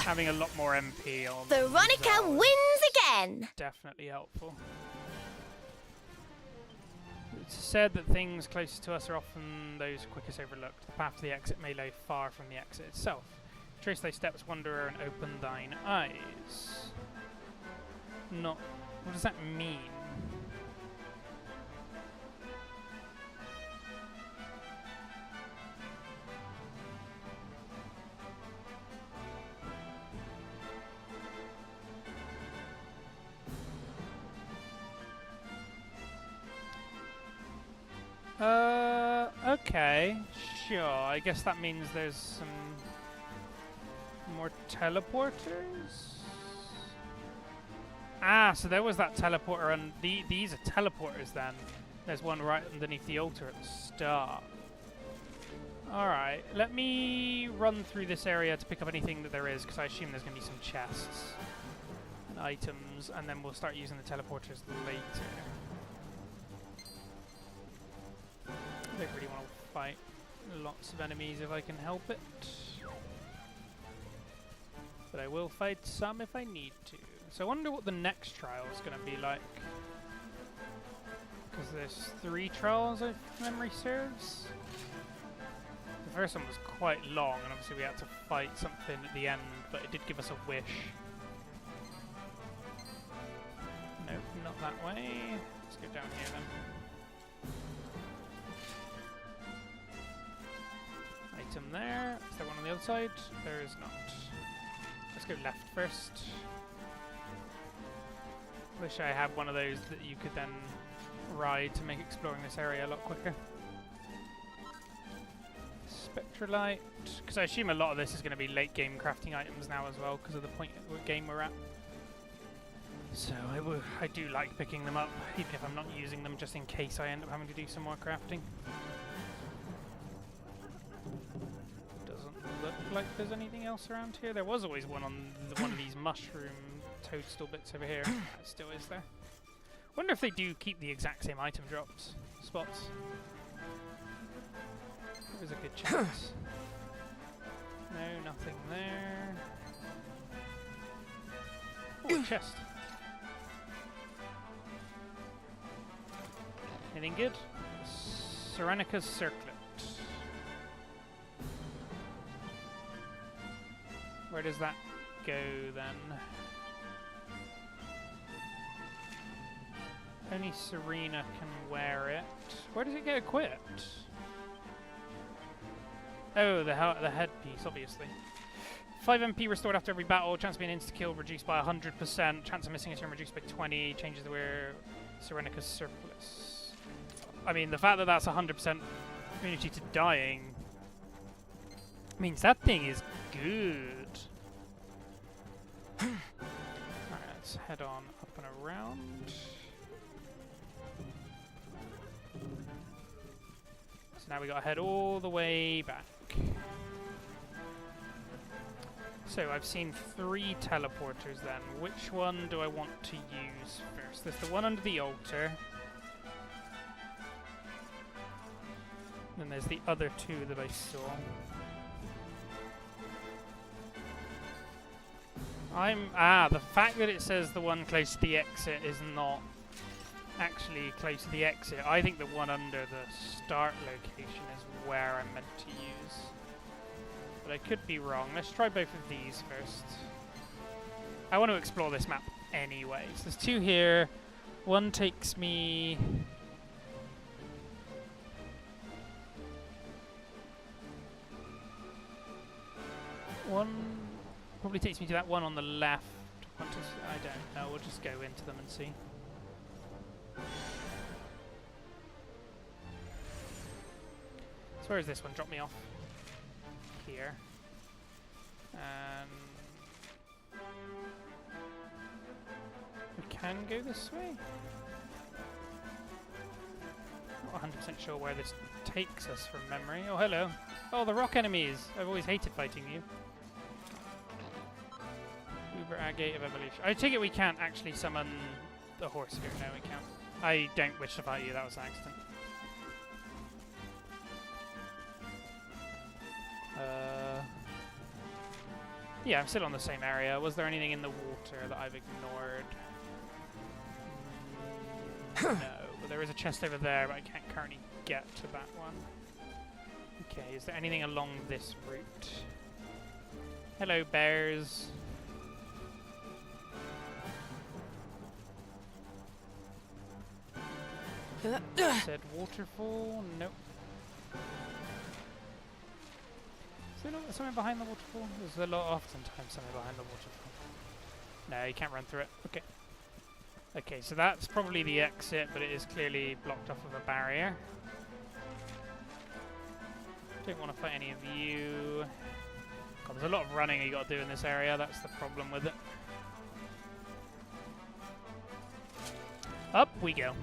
Having a lot more MP on Veronica wins again! definitely helpful. It's said that things closest to us are often those quickest overlooked. The path to the exit may lay far from the exit itself. Trace thy steps, wanderer, and open thine eyes. Not... What does that mean? Okay, sure. I guess that means there's some more teleporters? Ah, so there was that teleporter, and these are teleporters then. There's one right underneath the altar at the start. Alright, let me run through this area to pick up anything that there is, because I assume there's going to be some chests and items, and then we'll start using the teleporters later. I don't really want to fight lots of enemies if I can help it. But I will fight some if I need to. So I wonder what the next trial is going to be like. Because there's 3 trials, if memory serves. The first one was quite long, and obviously we had to fight something at the end, but it did give us a wish. Nope, not that way. Let's go down here then. Item there. Is there one on the other side? There is not. Let's go left first. Wish I had one of those that you could then ride to make exploring this area a lot quicker. Spectralite, because I assume a lot of this is going to be late game crafting items now as well, because of the point of the game we're at. So I do like picking them up, even if I'm not using them, just in case I end up having to do some more crafting. Doesn't look like there's anything else around here. There was always one on one of these mushroom toadstool bits over here. That still is there. Wonder if they do keep the exact same item drops spots. There's a good chance. No, nothing there. Oh, a chest. Anything good? Serenica's circlet. Where does that go then? Only Serena can wear it. Where does it get equipped? Oh, the headpiece, obviously. 5 MP restored after every battle. Chance of being insta-kill reduced by 100%. Chance of missing a turn reduced by 20. Changes the wear Serenica's surplus. I mean, the fact that that's 100% immunity to dying means that thing is good. Alright, let's head on up and around. So now we gotta head all the way back. So I've seen 3 teleporters then. Which one do I want to use first? There's the one under the altar. Then there's the other 2 that I saw. The fact that it says the one close to the exit is not actually close to the exit. I think the one under the start location is where I'm meant to use. But I could be wrong. Let's try both of these first. I want to explore this map anyway. So there's 2 here. One takes me... One probably takes me to that one on the left. I don't know. We'll just go into them and see. So where is this one? Drop me off here. And we can go this way. Not 100% sure where this takes us from memory. Oh, hello. Oh, the rock enemies. I've always hated fighting you. Uber Agate of Evolution. I take it we can't actually summon the horse here. No, we can't. I don't wish to fight you. That was an accident. Yeah, I'm still on the same area. Was there anything in the water that I've ignored? No, but there is a chest over there, but I can't currently get to that one. Okay, is there anything along this route? Hello, bears. Said waterfall? Nope. Is there not somewhere behind the waterfall? There's a lot oftentimes somewhere behind the waterfall. No, you can't run through it. Okay. Okay, so that's probably the exit, but it is clearly blocked off with a barrier. Don't want to fight any of you. God, there's a lot of running you got to do in this area. That's the problem with it. Up we go.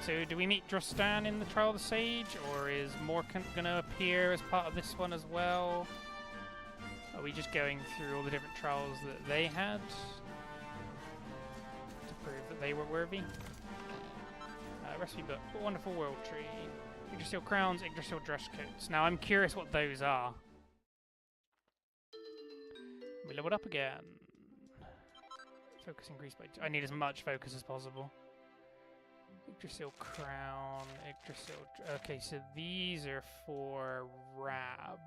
So do we meet Drostan in the Trial of the Sage, or is Morkant going to appear as part of this one as well? Are we just going through all the different trials that they had to prove that they were worthy? Recipe book, wonderful world tree, Yggdrasil crowns, Yggdrasil dress coats. Now I'm curious what those are. We leveled up again. Focus increased by I need as much focus as possible. Yggdrasil crown, Yggdrasil. Okay, so these are for Rab.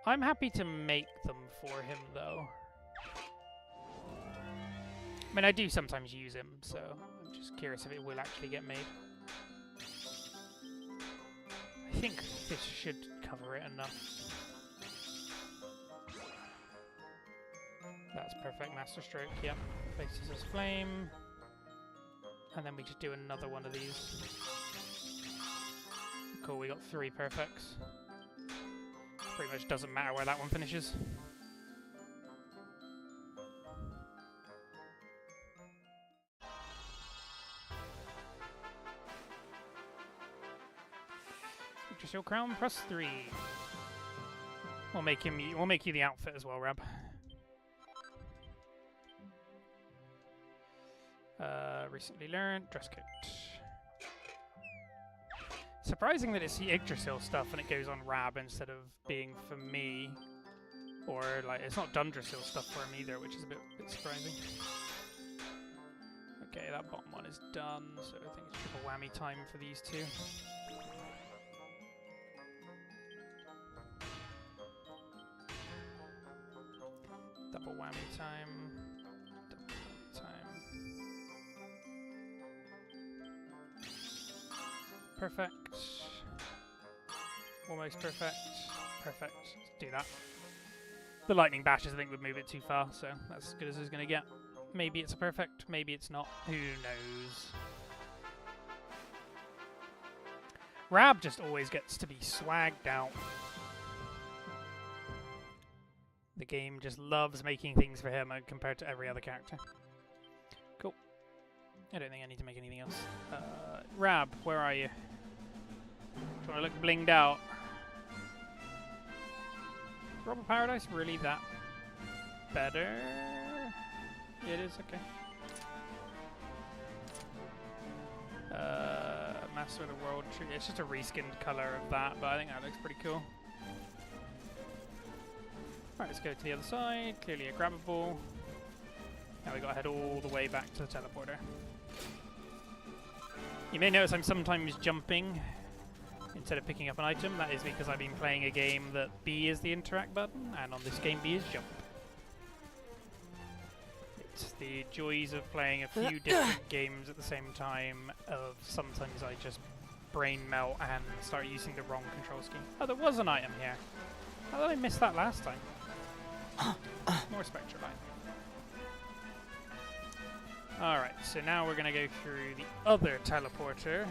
I'm happy to make them for him, though. I mean, I do sometimes use him, so I'm just curious if it will actually get made. I think this should cover it enough. That's perfect. Master stroke, yep. Faces as flame. And then we just do another one of these. Cool, we got 3 perfects. Pretty much doesn't matter where that one finishes. Yggdrasil crown +3. We'll make him. We'll make you the outfit as well, Rab. Recently learned dress coat. Surprising that it's the Yggdrasil stuff and it goes on Rab instead of being for me, or like it's not Dundrasil stuff for him either, which is a bit surprising. Okay, that bottom one is done, so I think it's triple whammy time for these two. Double whammy time. Perfect. Almost perfect. Perfect. Let's do that. The lightning bashes, I think, would move it too far, so that's as good as it's going to get. Maybe it's a perfect, maybe it's not. Who knows? Rab just always gets to be swagged out. The game just loves making things for him compared to every other character. Cool. I don't think I need to make anything else. Rab, where are you? Do you want to look blinged out? Is Rob of Paradise really that better? It is, okay. Master of the World Tree. It's just a reskinned colour of that, but I think that looks pretty cool. Right, let's go to the other side. Clearly a grabbable. Now we got to head all the way back to the teleporter. You may notice I'm sometimes jumping instead of picking up an item. That is because I've been playing a game that B is the interact button, and on this game B is jump. It's the joys of playing a few different games at the same time, of sometimes I just brain melt and start using the wrong control scheme. Oh, there was an item here. How did I miss that last time? More Spectralite. so now we're going to go through the other teleporter.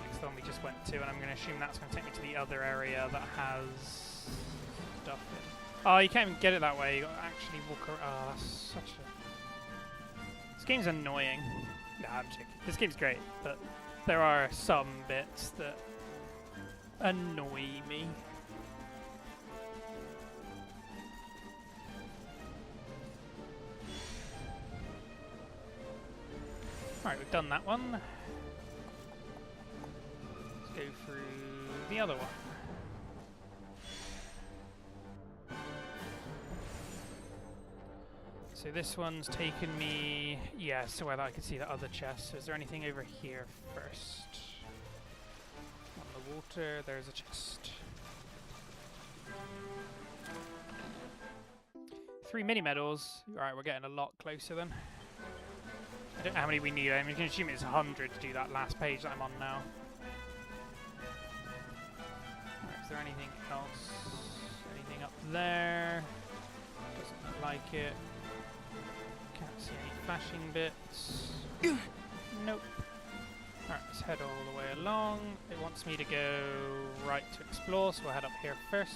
Next one we just went to, and I'm going to assume that's going to take me to the other area that has stuff in. Oh, you can't even get it that way. You got to actually walk around. Oh, that's such a... This game's annoying. Nah, I'm joking. This game's great, but there are some bits that annoy me. Alright, we've done that one. Let's go through the other one. So this one's taken me, yeah, so where I could see the other chest. So is there anything over here first? On the water, there's a chest. 3 mini medals. Alright, we're getting a lot closer then. I don't know how many we need. I mean, you can assume it's 100 to do that last page that I'm on now. Alright, is there anything else? Anything up there? Doesn't look like it. Can't see any flashing bits. Nope. Alright, let's head all the way along. It wants me to go right to explore, so we'll head up here first.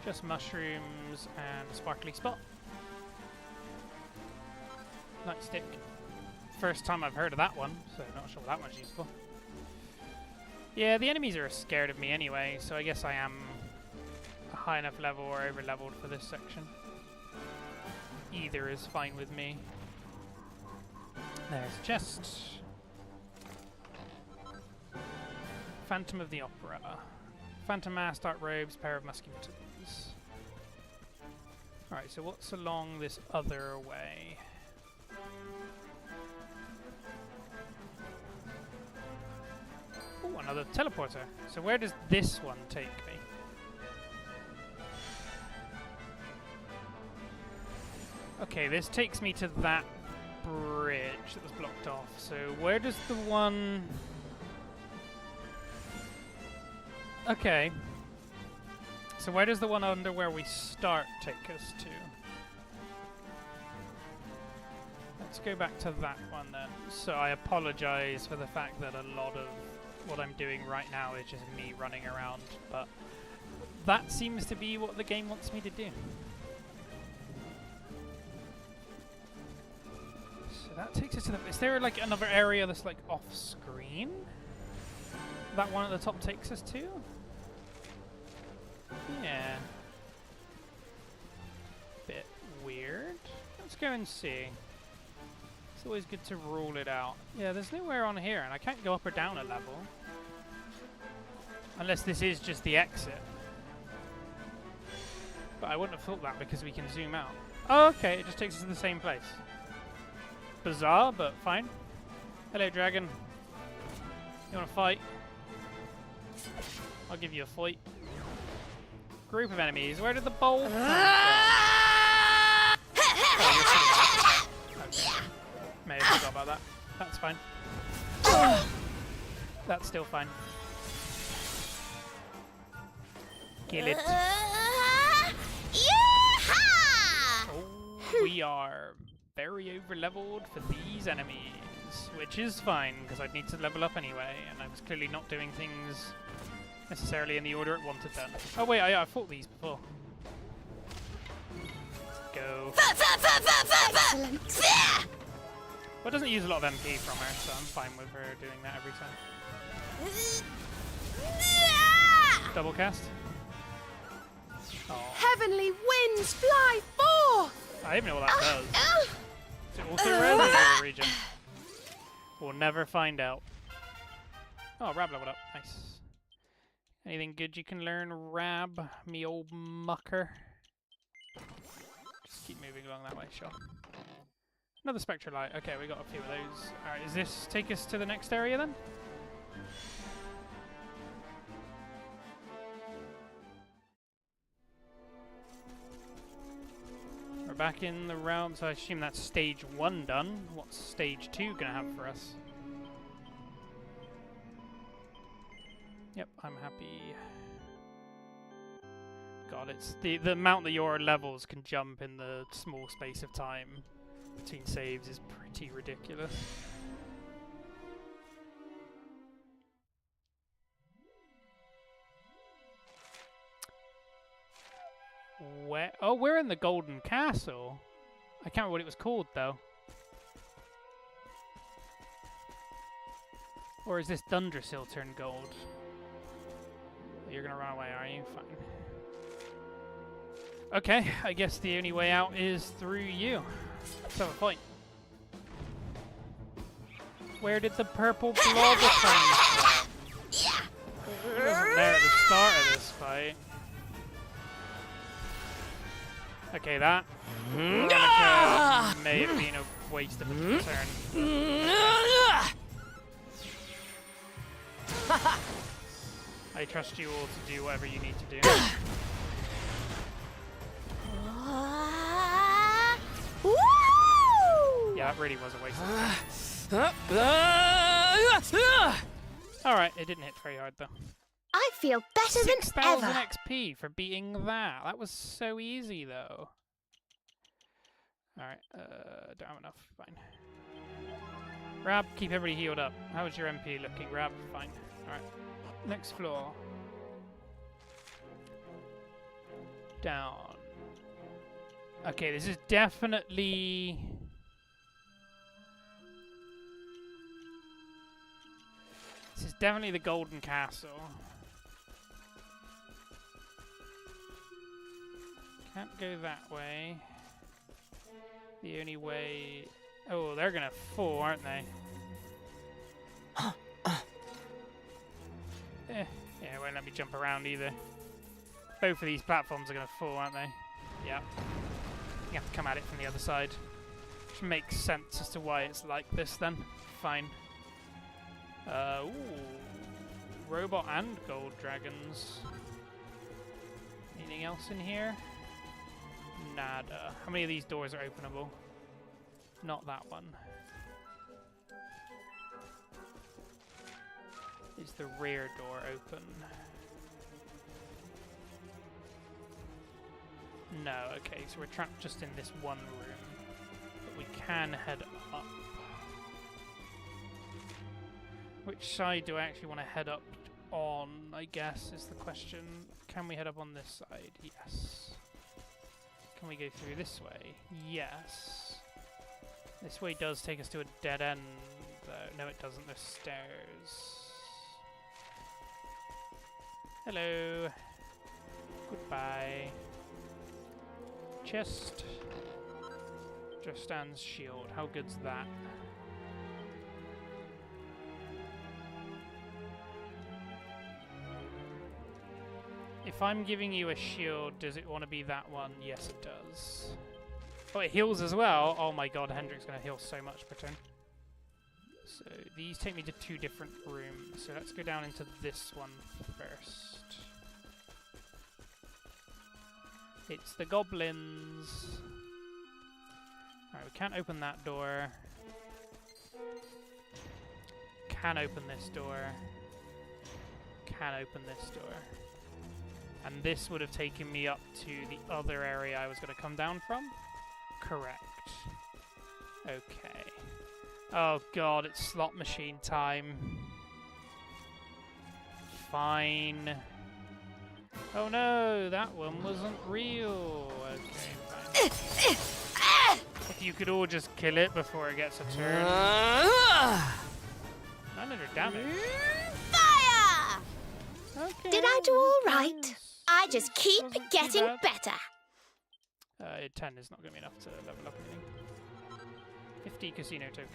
Just mushrooms and a sparkly spot. Nightstick. First time I've heard of that one, so not sure what that one's useful. Yeah, the enemies are scared of me anyway, so I guess I am a high enough level or over leveled for this section. Either is fine with me. There's a chest. Phantom of the Opera. Phantom mask, dark robes, pair of musky mittens. Alright, so what's along this other way? Oh, another teleporter. So where does this one take me? Okay, this takes me to that bridge that was blocked off. So where does the one... Okay. So where does the one under where we start take us to? Let's go back to that one then. So I apologize for the fact that a lot of what I'm doing right now is just me running around, but that seems to be what the game wants me to do. So that takes us to the... Is there like another area that's like off screen? That one at the top takes us to? Yeah. Bit weird. Let's go and see. It's always good to rule it out. Yeah, there's nowhere on here, and I can't go up or down a level. Unless this is just the exit. But I wouldn't have thought that because we can zoom out. Oh, okay, it just takes us to the same place. Bizarre, but fine. Hello, dragon. You want to fight? I'll give you a fight. Group of enemies. Where did the bowl come from? Oh, okay. May have forgot about that. That's fine. That's still fine. Kill it. Oh, we are very over leveled for these enemies, which is fine because I'd need to level up anyway, and I was clearly not doing things necessarily in the order it wanted done. Oh wait, I fought these before. Go. Well, it doesn't use a lot of MP from her, so I'm fine with her doing that every time. Double cast. Oh. Heavenly winds fly forth! I don't even know what that does. Is it also red or the region? We'll never find out. Oh, Rab leveled up. Nice. Anything good you can learn, Rab? Me old mucker. Just keep moving along that way, sure. Another spectralite. Okay, we got a few of those. Alright, does this take us to the next area then? We're back in the realm, so I assume that's stage 1 done. What's stage 2 gonna have for us? Yep, I'm happy. God, it's the amount that your levels can jump in the small space of time between saves is pretty ridiculous. Where? Oh, we're in the Golden Castle. I can't remember what it was called though. Or is this Dundrasil turned gold? You're gonna run away, are you? Fine. Okay, I guess the only way out is through you. Let's have a fight. Where did the purple blob come from? It wasn't there at the start of this fight. Okay, that may have been a waste of a turn. I trust you all to do whatever you need to do. Yeah, that really was a waste of time. Alright, it didn't hit very hard though. I feel better than 6,000 ever. XP for beating that. That was so easy though. Alright, don't have enough. Fine. Rab, keep everybody healed up. How's your MP looking, Rab? Fine. Alright. Next floor. Down. Okay, this is definitely... This is definitely the Golden Castle. Can't go that way. The only way... Oh, they're gonna fall, aren't they? Yeah, it won't let me jump around either. Both of these platforms are gonna fall, aren't they? Yeah. You have to come at it from the other side. Which makes sense as to why it's like this then. Fine. Ooh. Robot and gold dragons. Anything else in here? Nada. How many of these doors are openable? Not that one. Is the rear door open? No, okay, so we're trapped just in this one room. But we can head up. Which side do I actually want to head up on, I guess, is the question. Can we head up on this side? Yes. Can we go through this way? Yes. This way does take us to a dead end, though. No, it doesn't. There's stairs. Hello. Goodbye. Chest. Just stands shield. How good's that? If I'm giving you a shield, does it want to be that one? Yes, it does. Oh, it heals as well. Oh my god, Hendrik's going to heal so much per turn. So these take me to two different rooms. So let's go down into this one first. It's the goblins. Alright, we can't open that door. Can open this door. Can open this door. And this would have taken me up to the other area I was going to come down from? Correct. Okay. Oh god, it's slot machine time. Fine. Oh no, that one wasn't real. Okay, fine. If you could all just kill it before it gets a turn. 900 damage. Fire! Okay. Did I do all right? Nice. I just keep Wasn't too getting bad. better. 10 is not going to be enough to level up anything. 50 casino tokens.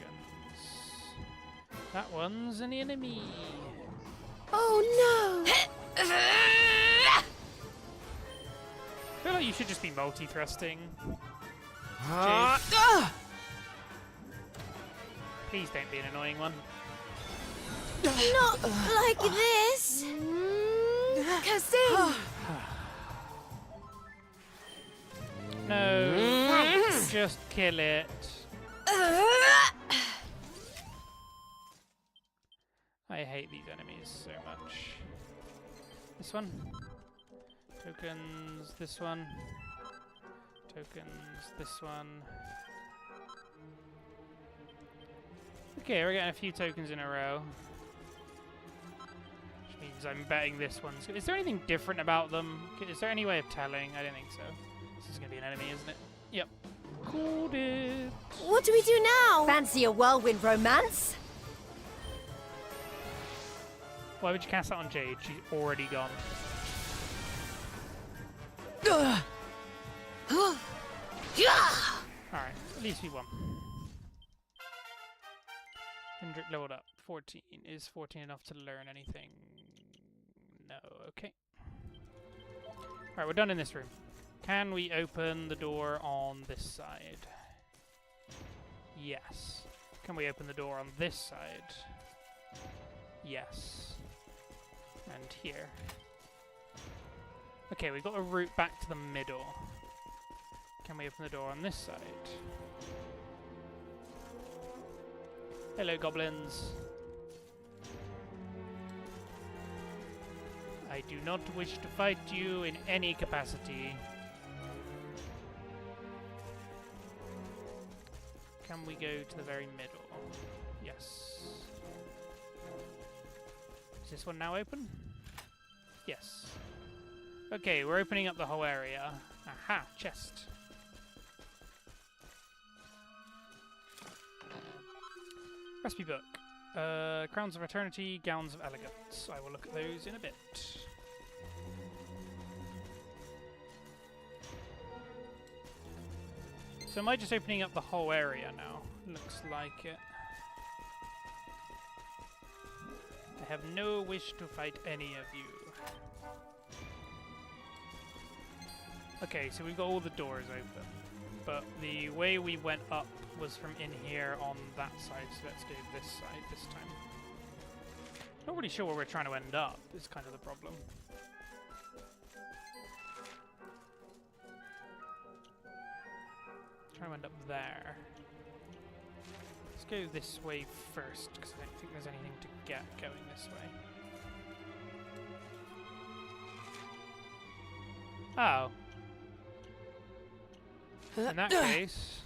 That one's an enemy. Oh no! I feel like you should just be multi-thrusting. Please don't be an annoying one. Not like this. Kazoo! No, just kill it. I hate these enemies so much. This one. Tokens, this one. Tokens, this one. Okay, we're getting a few tokens in a row. Which means I'm betting this one's... Is there anything different about them? Is there any way of telling? I don't think so. This is going to be an enemy, isn't it? Yep. Called it. What do we do now? Fancy a whirlwind romance? Why would you cast that on Jade? She's already gone. Alright, at least we won. Hendrik leveled up. 14. Is 14 enough to learn anything? No. Okay. Alright, we're done in this room. Can we open the door on this side? Yes. Can we open the door on this side? Yes. And here. Okay, we've got a route back to the middle. Can we open the door on this side? Hello, goblins. I do not wish to fight you in any capacity. Can we go to the very middle? Yes. Is this one now open? Yes. Okay, we're opening up the whole area. Aha, chest. Recipe book. Crowns of Eternity, Gowns of Elegance. I will look at those in a bit. So am I just opening up the whole area now? Looks like it. I have no wish to fight any of you. Okay, so we've got all the doors open. But the way we went up was from in here on that side, so let's go this side this time. Not really sure where we're trying to end up, is kind of the problem. Trying to end up there. Let's go this way first, because I don't think there's anything to get going this way. Oh. In that case,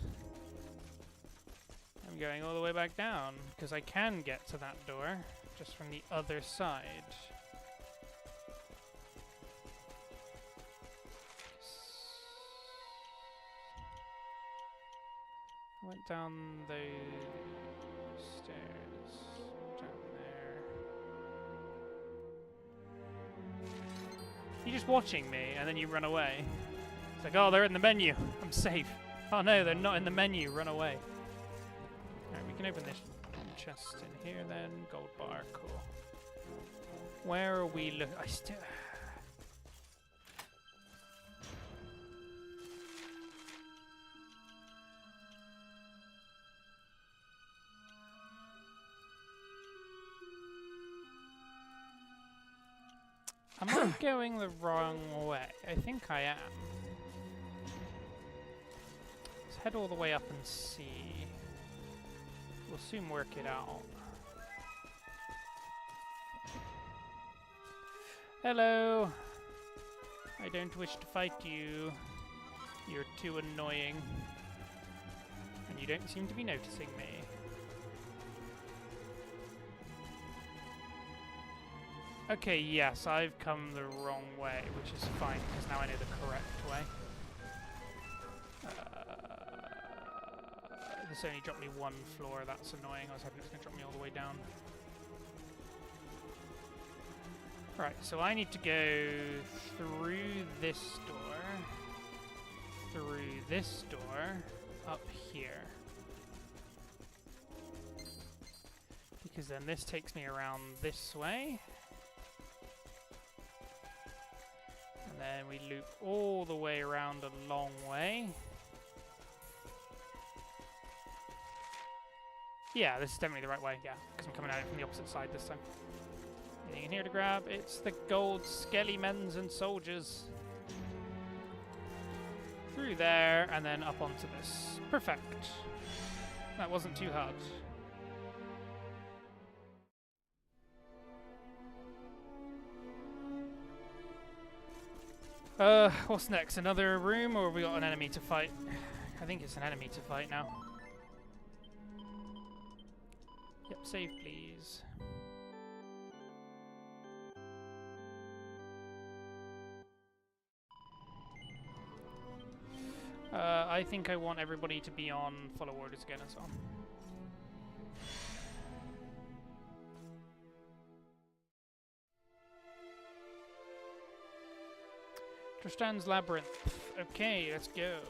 I'm going all the way back down, because I can get to that door, just from the other side. I went down those stairs, down there. You're just watching me, and then you run away. It's like, oh, they're in the menu. I'm safe. Oh no, they're not in the menu. Run away. Alright, we can open this chest in here then. Gold bar, cool. Where are we look? I still... Am I going the wrong way? I think I am. Let's head all the way up and see. We'll soon work it out. Hello! I don't wish to fight you. You're too annoying. And you don't seem to be noticing me. Okay, yes, I've come the wrong way, which is fine, because now I know the correct way. This only dropped me one floor, that's annoying. I was hoping it was going to drop me all the way down. Right, so I need to go through this door, through this door, up here. Because then this takes me around this way. And then we loop all the way around a long way. Yeah, this is definitely the right way, yeah, because I'm coming at it from the opposite side this time. Anything in here to grab? It's the gold skelly men's and soldiers. Through there, and then up onto this. Perfect. That wasn't too hard. What's next? Another room, or have we got an enemy to fight? I think it's an enemy to fight now. Yep, save please. I think I want everybody to be on follow orders again as well. Tristan's Labyrinth. Okay, let's go.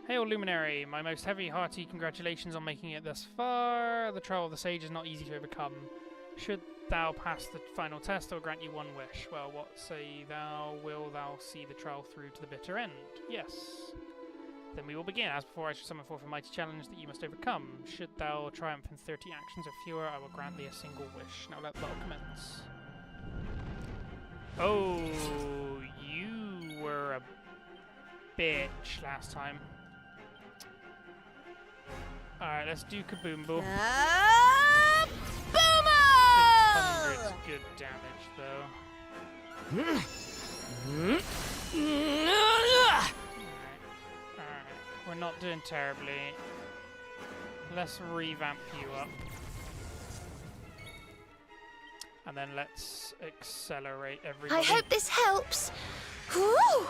Hail Luminary, my most heavy-hearty congratulations on making it thus far. The trial of the sage is not easy to overcome. Should thou pass the final test, I will grant you one wish. Well, what say thou? Will thou see the trial through to the bitter end? Yes. Then we will begin. As before, I shall summon forth a mighty challenge that you must overcome. Should thou triumph in 30 actions or fewer, I will grant thee a single wish. Now let the battle commence. Oh, you were a bitch last time. Alright, let's do Kaboombo. Boomer! 600's good damage, though. Alright. We're not doing terribly. Let's revamp you up. And then let's accelerate everybody. I hope this helps. Whew!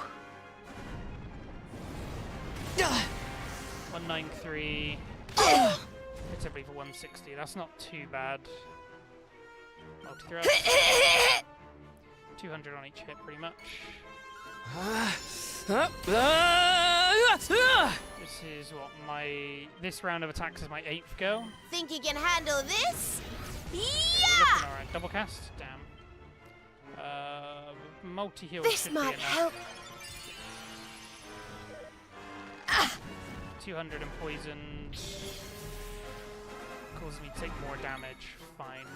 193. It's everybody for 160. That's not too bad. Multi-threat. 200 on each hit, pretty much. This is what this round of attacks is my 8th go. Think you can handle this? Looking Yeah! alright. Double cast? Damn. Multi-heal This should might be enough. help. 200 and poisoned. Causes me to take more damage. Fine.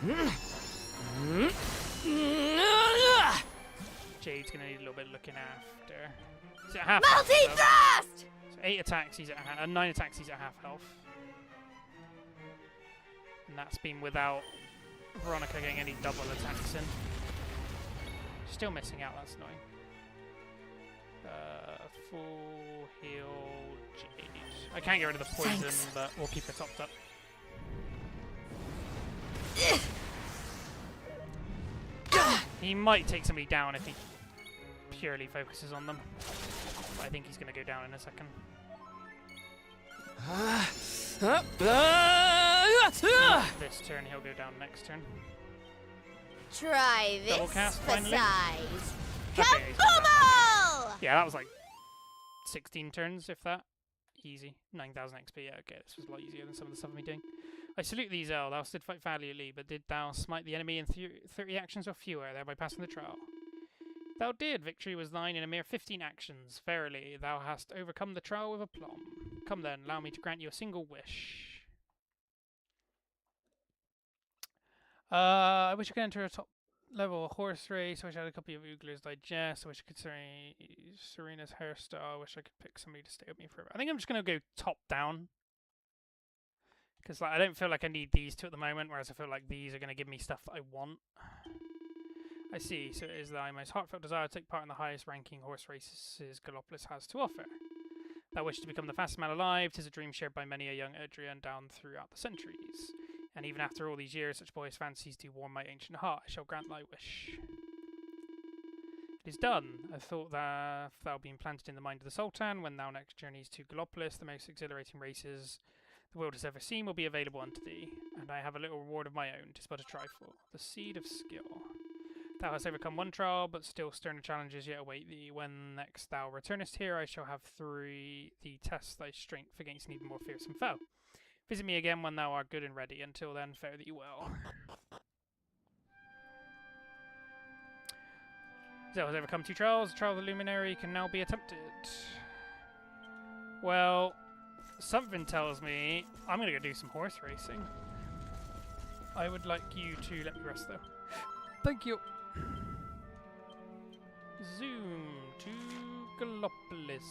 Jade's gonna need a little bit of looking after. He's at half health, though. Multi-thrust! So 8 attacks, he's at 9 attacks, he's at half health. And that's been without Veronica getting any double attacks in. Still missing out, that's annoying. Full heal Jade. I can't get rid of the poison, Thanks. but we'll keep her topped up. He might take somebody down if he purely focuses on them. But I think he's going to go down in a second. This turn, he'll go down next turn. Try this Double cast, for finally. size. Okay, he's come back. Kaboomo! Yeah, that was like 16 turns, if that. Easy. 9,000 XP. Yeah, okay, this was a lot easier than some of the stuff I've been doing. I salute thee, Zell. Thou did fight valiantly, but did thou smite the enemy in 30 actions or fewer, thereby passing the trial? Thou did. Victory was thine in a mere 15 actions. Verily, thou hast overcome the trial with aplomb. Come then, allow me to grant you a single wish. I wish I could enter a top level horse race. I wish I had a copy of Oogler's Digest. I wish I could see Serena's hairstyle. I wish I could pick somebody to stay with me forever. I think I'm just going to go top down. Because I don't feel like I need these two at the moment, whereas I feel like these are going to give me stuff that I want. I see. So it is thy most heartfelt desire to take part in the highest ranking horse races Gallopolis has to offer. Thou wish to become the fastest man alive. 'Tis a dream shared by many a young Adrian down throughout the centuries. And even after all these years, such boyish fancies do warm my ancient heart. I shall grant thy wish. It is done. I thought that if thou been planted in the mind of the Sultan, when thou next journeys to Gallopolis, the most exhilarating races the world has ever seen will be available unto thee. And I have a little reward of my own, 'tis but a trifle. The seed of skill. Thou hast overcome one trial, but still sterner challenges yet await thee. When next thou returnest here, I shall have thee test thy strength against an even more fearsome foe. Visit me again when thou art good and ready. Until then, fare thee well. Zell has overcome 2 trials. The trial of the Luminary can now be attempted. Well, something tells me I'm going to go do some horse racing. I would like you to let me rest, though. Thank you. Zoom to Gallopolis.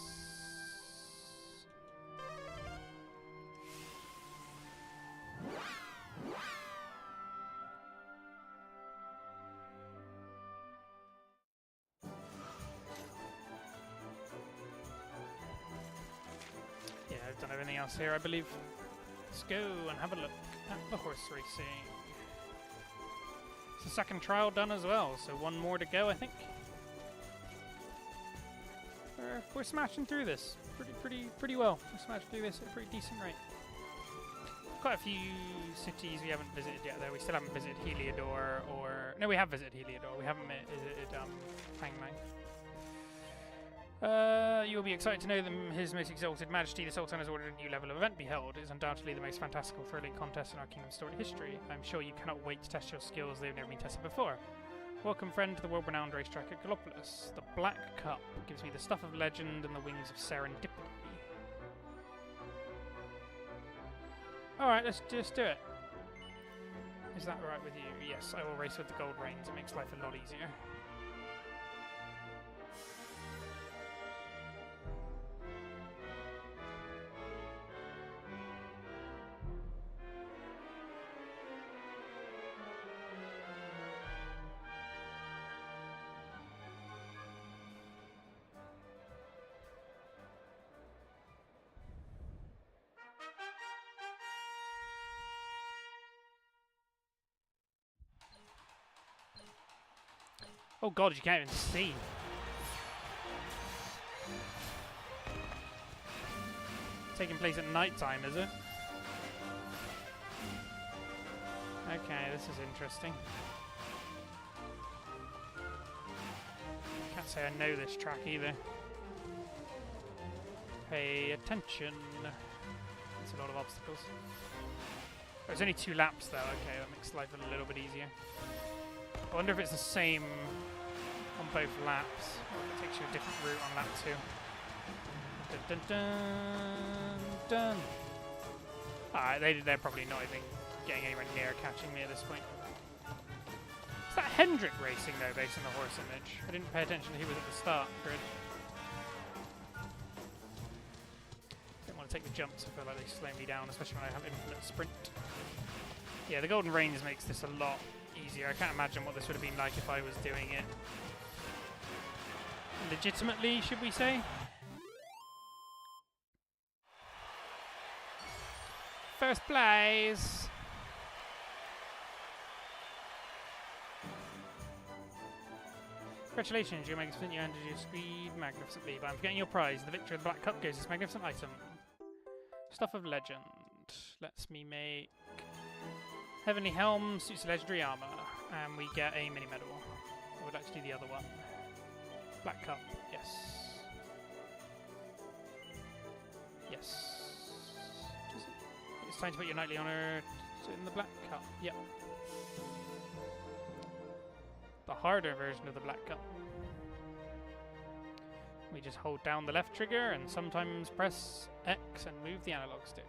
Yeah, I've done everything else here, I believe. Let's go and have a look at the horse racing. It's the second trial done as well, so one more to go, I think. We're smashing through this pretty well. We're smashing through this at a pretty decent rate. Quite a few cities we haven't visited yet, though. We still haven't visited Heliodor, or... No, we have visited Heliodor. We haven't visited Hangmang. You will be excited to know that His Most Exalted Majesty the Sultan has ordered a new level of event be held. It is undoubtedly the most fantastical, thrilling contest in our kingdom's storied history. I'm sure you cannot wait to test your skills. They've never been tested before. Welcome, friend, to the world-renowned racetrack at Gallopolis. The Black Cup gives me the stuff of legend and the wings of serendipity. Alright, let's just do it. Is that right with you? Yes, I will race with the gold reins. It makes life a lot easier. Oh god, you can't even see. Taking place at night time, is it? Okay, this is interesting. Can't say I know this track either. Pay attention. That's a lot of obstacles. There's only 2 laps though, okay, that makes life a little bit easier. I wonder if it's the same on both laps, or if it takes you a different route on lap 2. Dun, dun, dun, dun. Alright, they're probably not even getting anywhere near catching me at this point. Is that Hendrik racing though, based on the horse image? I didn't pay attention to who was at the start grid. Don't want to take the jumps, I feel like they slow me down, especially when I have infinite sprint. Yeah, the Golden Reins makes this a lot easier. I can't imagine what this would have been like if I was doing it legitimately, should we say? First place! Congratulations, you're magnificent, you handled your speed magnificently, but I'm forgetting your prize. The victory of the Black Cup goes this magnificent item. Stuff of legend. Lets me make Heavenly Helm, suits legendary armor, and we get a mini medal. I would like to do the other one. Black Cup, yes. Yes. It's time to put your knightly honor in the Black Cup. Yep. The harder version of the Black Cup. We just hold down the left trigger and sometimes press X and move the analog stick.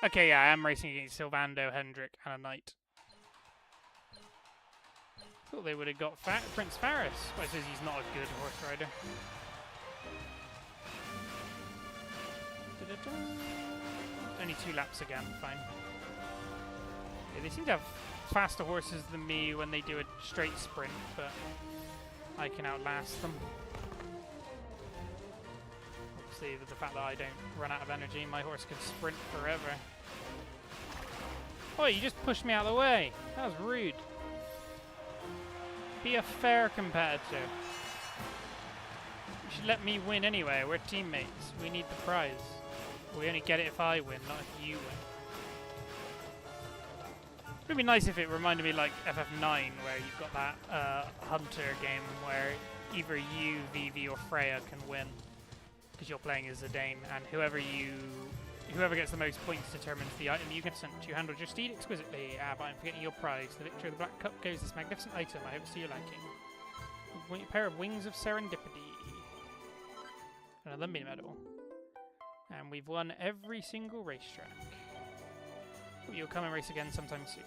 Okay, yeah, I am racing against Sylvando, Hendrik, and a knight. Thought they would have got Prince Faris, but it says he's not a good horse rider. Only 2 laps again, fine. Yeah, they seem to have faster horses than me when they do a straight sprint, but I can outlast them. Obviously, with the fact that I don't run out of energy, my horse can sprint forever. Oh, you just pushed me out of the way. That was rude. Be a fair competitor. You should let me win anyway. We're teammates. We need the prize. We only get it if I win, not if you win. It would be nice if it reminded me like FF9, where you've got that Hunter game where either you, Vivi, or Freya can win, because you're playing as Zidane, and whoever gets the most points determines the item you get sent. You handled your steed exquisitely, but I'm forgetting your prize. The victory of the Black Cup goes this magnificent item. I hope it's to your liking. A pair of wings of serendipity. Another mini medal. And we've won every single racetrack. You'll come and race again sometime soon.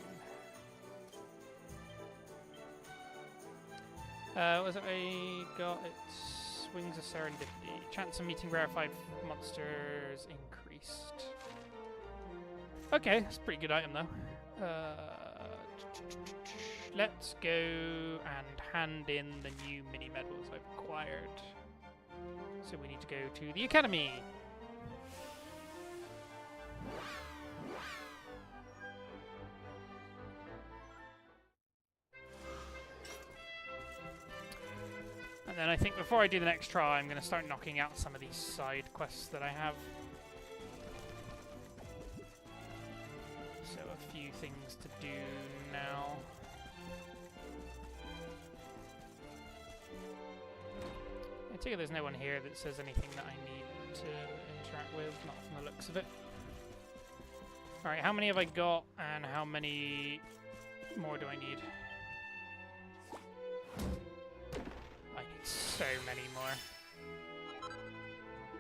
What was it I got? It's Wings of Serendipity. Chance of meeting rarefied monsters increased. Okay, that's a pretty good item though. Let's go and hand in the new mini medals I've acquired. So we need to go to the academy. And then I think before I do the next try, I'm going to start knocking out some of these side quests that I have. So a few things to do now. I take it there's no one here that says anything that I need to interact with, not from the looks of it. Alright, how many have I got, and how many more do I need? I need so many more.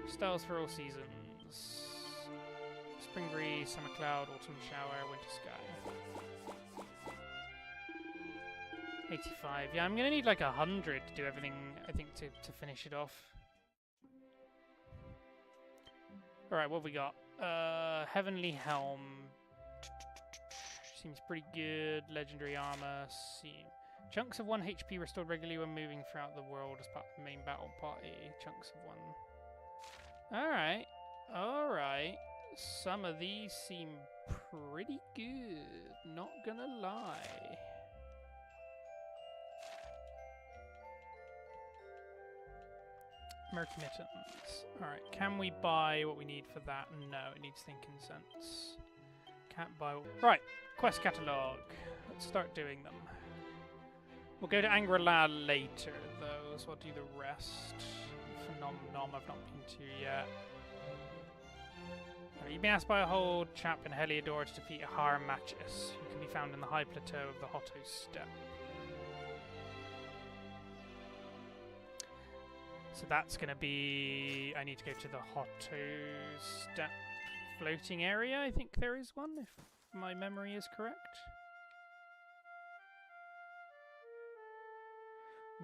Styles for all seasons. Spring breeze, summer cloud, autumn shower, winter sky. 85. Yeah, I'm gonna need like 100 to do everything, I think, to finish it off. Alright, what have we got? Heavenly Helm. Seems pretty good. Legendary armor. Chunks of 1 HP restored regularly when moving throughout the world as part of the main battle party. Chunks of 1. Alright. Alright. Some of these seem pretty good. Not gonna lie. Murky Mittens. Alright, can we buy what we need for that? No, it needs thinking sense. Can't buy... Right, quest catalogue. Let's start doing them. We'll go to Angri-La later, though, so I'll do the rest. Phenomenon I've not been to yet. You've been asked by a whole chap in Heliodor to defeat Har Machis, who can be found in the high plateau of the Hotto Steppe. So that's going to be... I need to go to the Hotto Steppe floating area. I think there is one, if my memory is correct.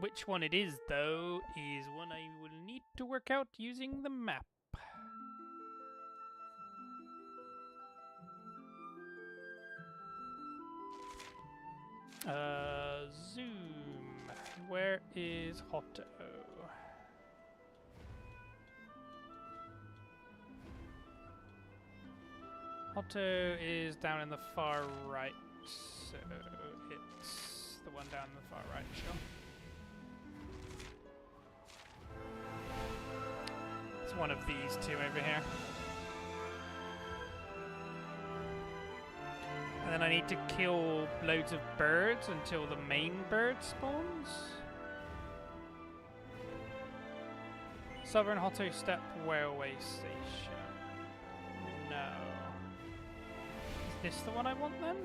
Which one it is, though, is one I will need to work out using the map. Zoom. Where is Hotto? Hotto is down in the far right, so it's the one down in the far right, sure. It's one of these two over here. And then I need to kill loads of birds until the main bird spawns. Southern Hotto Steppe Railway Station. No. Is this the one I want then?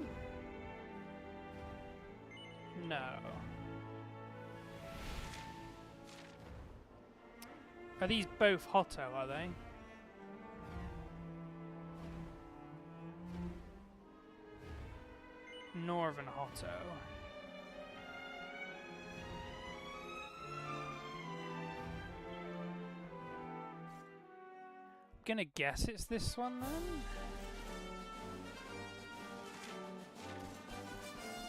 No. Are these both Hotto, are they? Northern Hotto. Gonna guess it's this one then?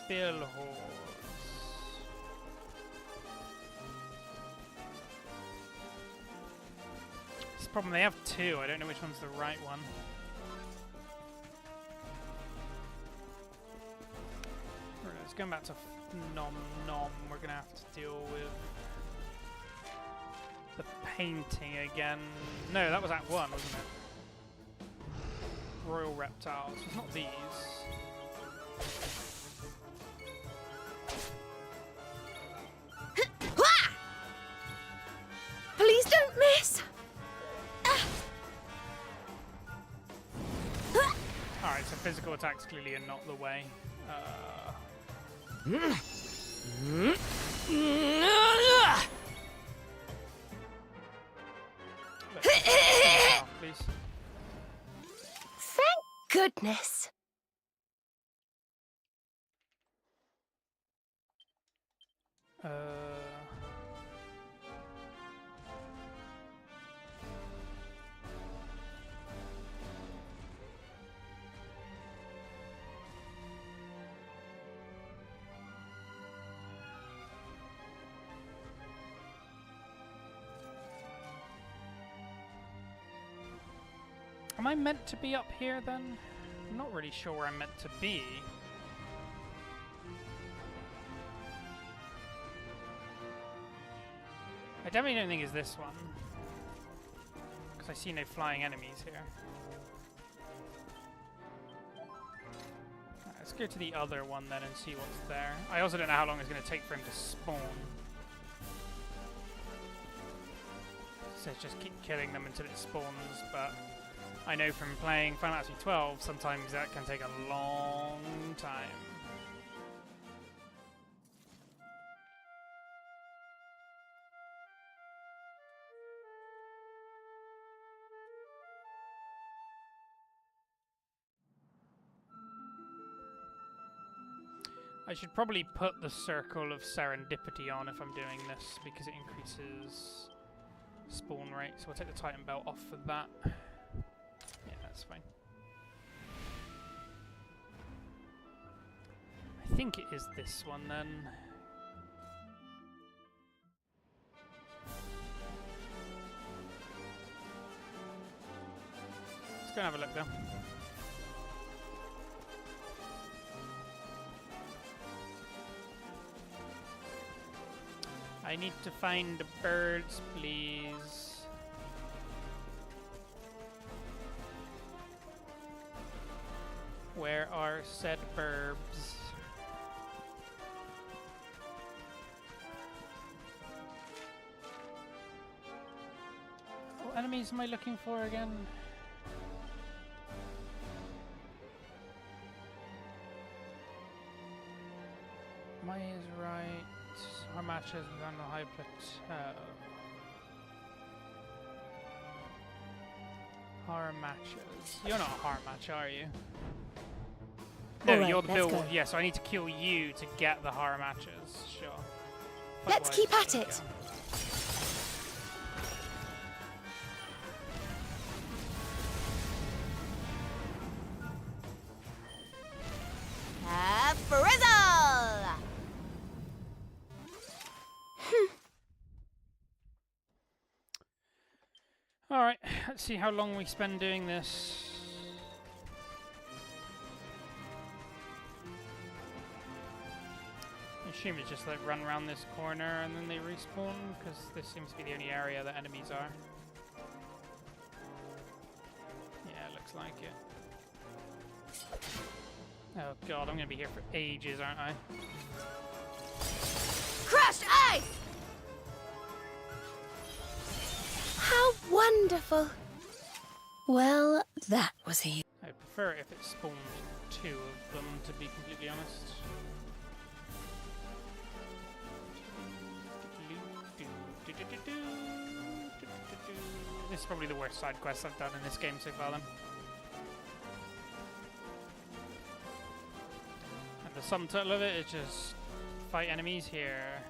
Billhorse. It's the problem, they have two. I don't know which one's the right one. Let's go back to Nom Nom. We're gonna have to deal with the painting again. No, that was Act 1, wasn't it? Royal Reptiles. It's not these. Please don't miss! Alright, so physical attacks clearly are not the way. Please. Thank goodness. Am I meant to be up here then? I'm not really sure where I'm meant to be. I definitely don't think it's this one. Because I see no flying enemies here. Right, let's go to the other one then and see what's there. I also don't know how long it's going to take for him to spawn. So just keep killing them until it spawns, but I know from playing Final Fantasy 12, sometimes that can take a long time. I should probably put the Circle of Serendipity on if I'm doing this, because it increases spawn rate. So we'll take the Titan Belt off for that. Yeah, that's fine. I think it is this one then. Let's go and have a look though. I need to find the birds, please. Where are said burbs? What enemies am I looking for again? Maya is right. Our matches on the high plateau. Horror matches. You're not a horror match, are you? No, Alright, you're the let's build. go. Yeah, so I need to kill you to get the horror matches. Sure. Let's keep at there we it. go. Frizzle! Alright, let's see how long we spend doing this. I assume it's just like run around this corner and then they respawn, because this seems to be the only area that enemies are. Yeah, looks like it. Oh god, I'm gonna be here for ages, aren't I? Crushed ice! How wonderful. Well, that was easy. I prefer it if it spawned two of them, to be completely honest. This is probably the worst side quest I've done in this game so far then. And the sum total of it is just fight enemies here.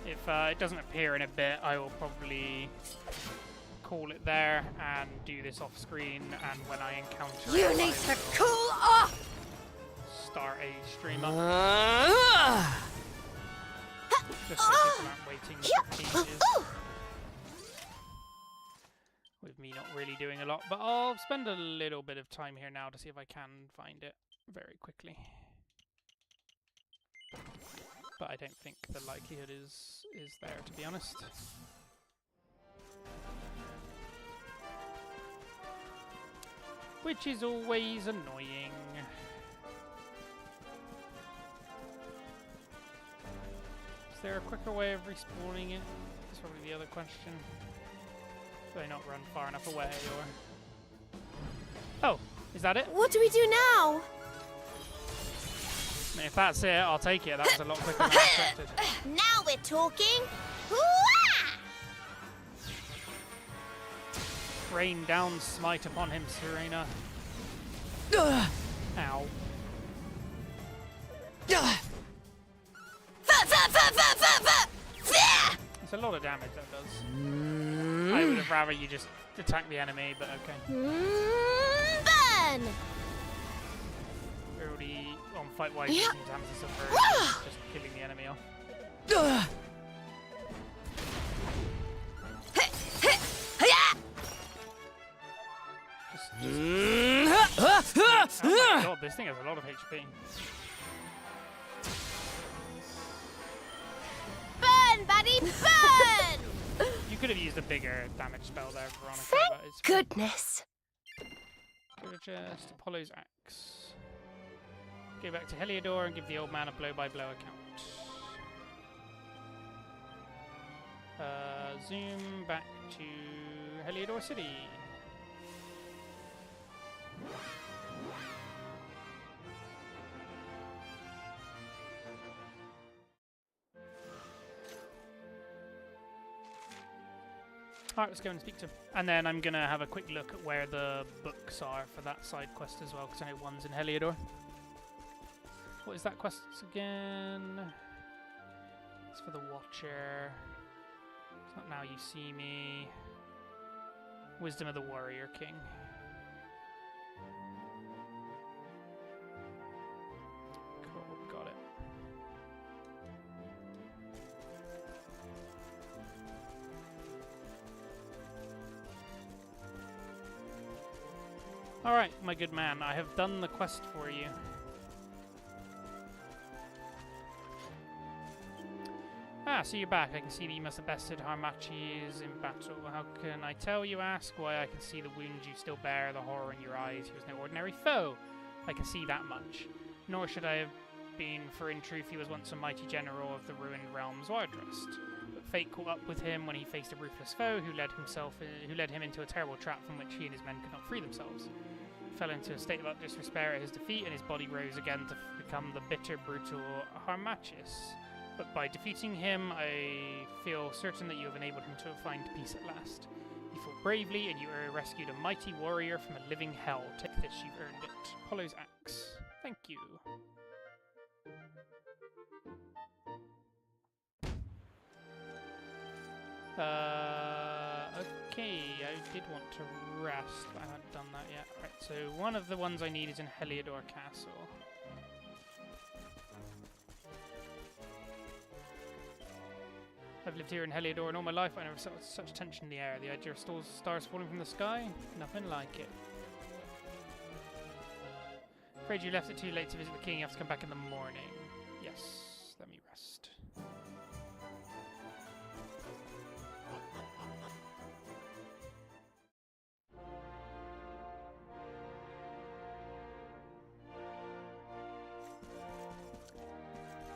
If it doesn't appear in a bit, I will probably call it there and do this off screen, and when I encounter You it, need I to will cool off. start a stream up. Just so people aren't waiting for ages. With me not really doing a lot, but I'll spend a little bit of time here now to see if I can find it very quickly. But I don't think the likelihood is there, to be honest. Which is always annoying. Is there a quicker way of respawning it? That's probably the other question. Do I not run far enough away, or... Oh, is that it? What do we do now? I mean, if that's it, I'll take it. That was a lot quicker than I expected. Now we're talking. Hoo-ah! Rain down, smite upon him, Serena. Ow. It's a lot of damage that does. I would have rather you just attack the enemy, but okay. Burn! We're already on fight-wise using Tamsis of Verge, just killing the enemy off. Oh my god, this thing has a lot of HP. Burn, buddy, burn! You could have used a bigger damage spell there, Veronica. Thank but it's goodness. just Apollo's axe. Go back to Heliodor and give the old man a blow-by-blow account. Zoom back to Heliodor City. Alright, let's go and speak to him. And then I'm going to have a quick look at where the books are for that side quest as well, because I know one's in Heliodor. What is that quest again? It's for the Watcher. It's not Now You See Me. Wisdom of the Warrior King. Cool, got it. Alright, my good man, I have done the quest for you. Ah, so you're back. I can see that you must have bested Harmachi's in battle. How can I tell, you ask? Why, I can see the wounds you still bear, the horror in your eyes. He was no ordinary foe. I can see that much. Nor should I have been, for in truth he was once a mighty general of the ruined realms Wardrest. But fate caught up with him when he faced a ruthless foe who led him into a terrible trap from which he and his men could not free themselves. He fell into a state of utter despair at his defeat, and his body rose again to become the bitter, brutal Harmachis. But by defeating him, I feel certain that you have enabled him to find peace at last. You fought bravely, and you rescued a mighty warrior from a living hell. Take this, you've earned it. Apollo's axe. Thank you. Okay, I did want to rest, but I haven't done that yet. Right, so one of the ones I need is in Heliodor Castle. I've lived here in Heliodor and all my life I never saw such tension in the air. The idea of stars falling from the sky? Nothing like it. Afraid you left it too late to visit the king. You have to come back in the morning. Yes, let me rest.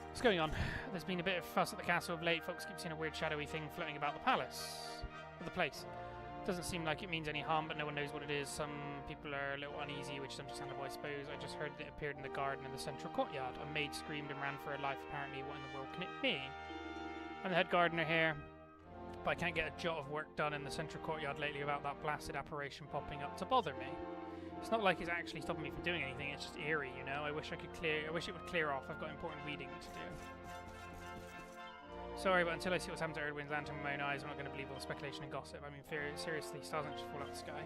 What's going on? There's been a bit of fuss at the castle of late. Folks keep seeing a weird shadowy thing floating about the palace. Or the place. Doesn't seem like it means any harm, but no one knows what it is. Some people are a little uneasy, which is understandable, I suppose. I just heard that it appeared in the garden in the central courtyard. A maid screamed and ran for her life, apparently. What in the world can it be? I'm the head gardener here, but I can't get a jot of work done in the central courtyard lately about that blasted apparition popping up to bother me. It's not like it's actually stopping me from doing anything, it's just eerie, you know? I wish it would clear off. I've got important reading to do. Sorry, but until I see what's happened to Erdwin's lantern with my own eyes, I'm not going to believe all the speculation and gossip. I mean, seriously, stars don't just fall out of the sky.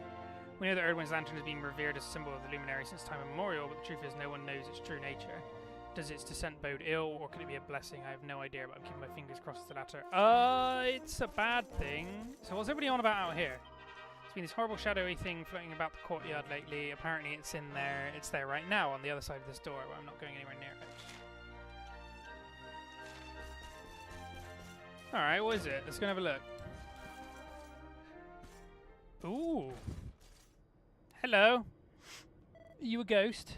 We know that Erdwin's lantern has been revered as a symbol of the luminary since time immemorial, but the truth is no one knows its true nature. Does its descent bode ill, or could it be a blessing? I have no idea, but I'm keeping my fingers crossed for the latter. It's a bad thing. So what's everybody on about out here? There's been this horrible shadowy thing floating about the courtyard lately. Apparently it's in there. It's there right now on the other side of this door, but I'm not going anywhere near it. Alright, what is it? Let's go and have a look. Ooh. Hello. Are you a ghost?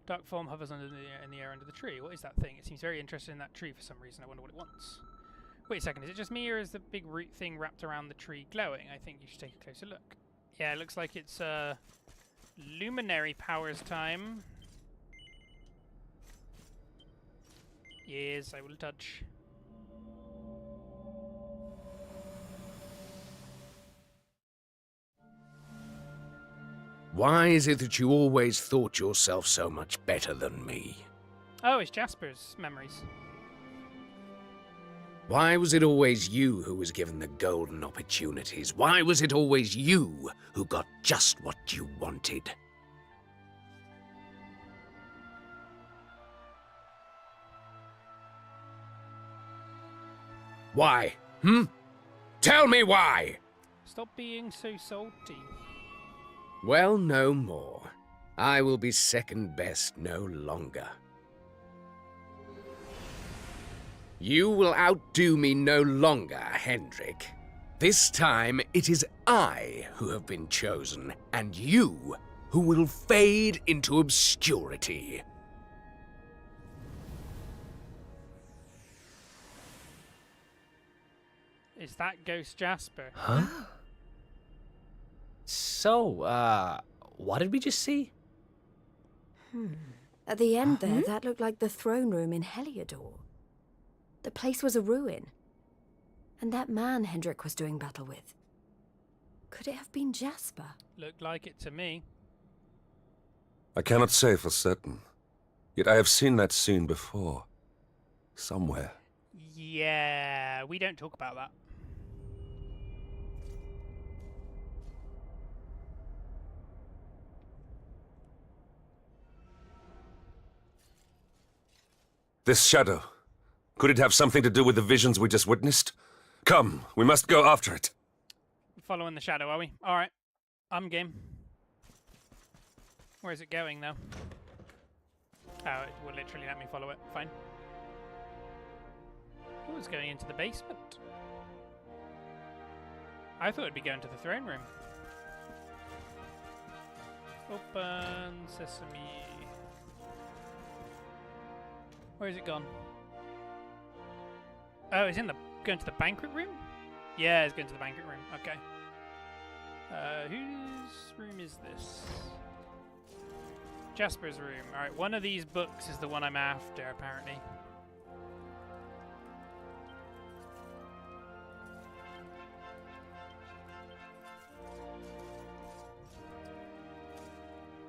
Dark form hovers in the air under the tree. What is that thing? It seems very interested in that tree for some reason. I wonder what it wants. Wait a second, is it just me or is the big root thing wrapped around the tree glowing? I think you should take a closer look. Yeah, it looks like it's luminary powers time. Yes, I will touch. Why is it that you always thought yourself so much better than me? Oh, it's Jasper's memories. Why was it always you who was given the golden opportunities? Why was it always you who got just what you wanted? Why? Tell me why! Stop being so salty. Well, no more. I will be second best no longer. You will outdo me no longer, Hendrik. This time, it is I who have been chosen, and you who will fade into obscurity. Is that Ghost Jasper? Huh? So, what did we just see? At the end there, that looked like the throne room in Heliodor. The place was a ruin. And that man Hendrik was doing battle with. Could it have been Jasper? Looked like it to me. I cannot say for certain. Yet I have seen that scene before. Somewhere. Yeah, we don't talk about that. This shadow. Could it have something to do with the visions we just witnessed? Come, we must go after it. Following the shadow, are we? Alright. I'm game. Where is it going, though? Oh, it will literally let me follow it. Fine. Oh, it's going into the basement. I thought it'd be going to the throne room. Open sesame. Where is it gone? Oh, it's in the going to the banquet room? Yeah, it's going to the banquet room. Okay. Whose room is this? Jasper's room. Alright, one of these books is the one I'm after, apparently.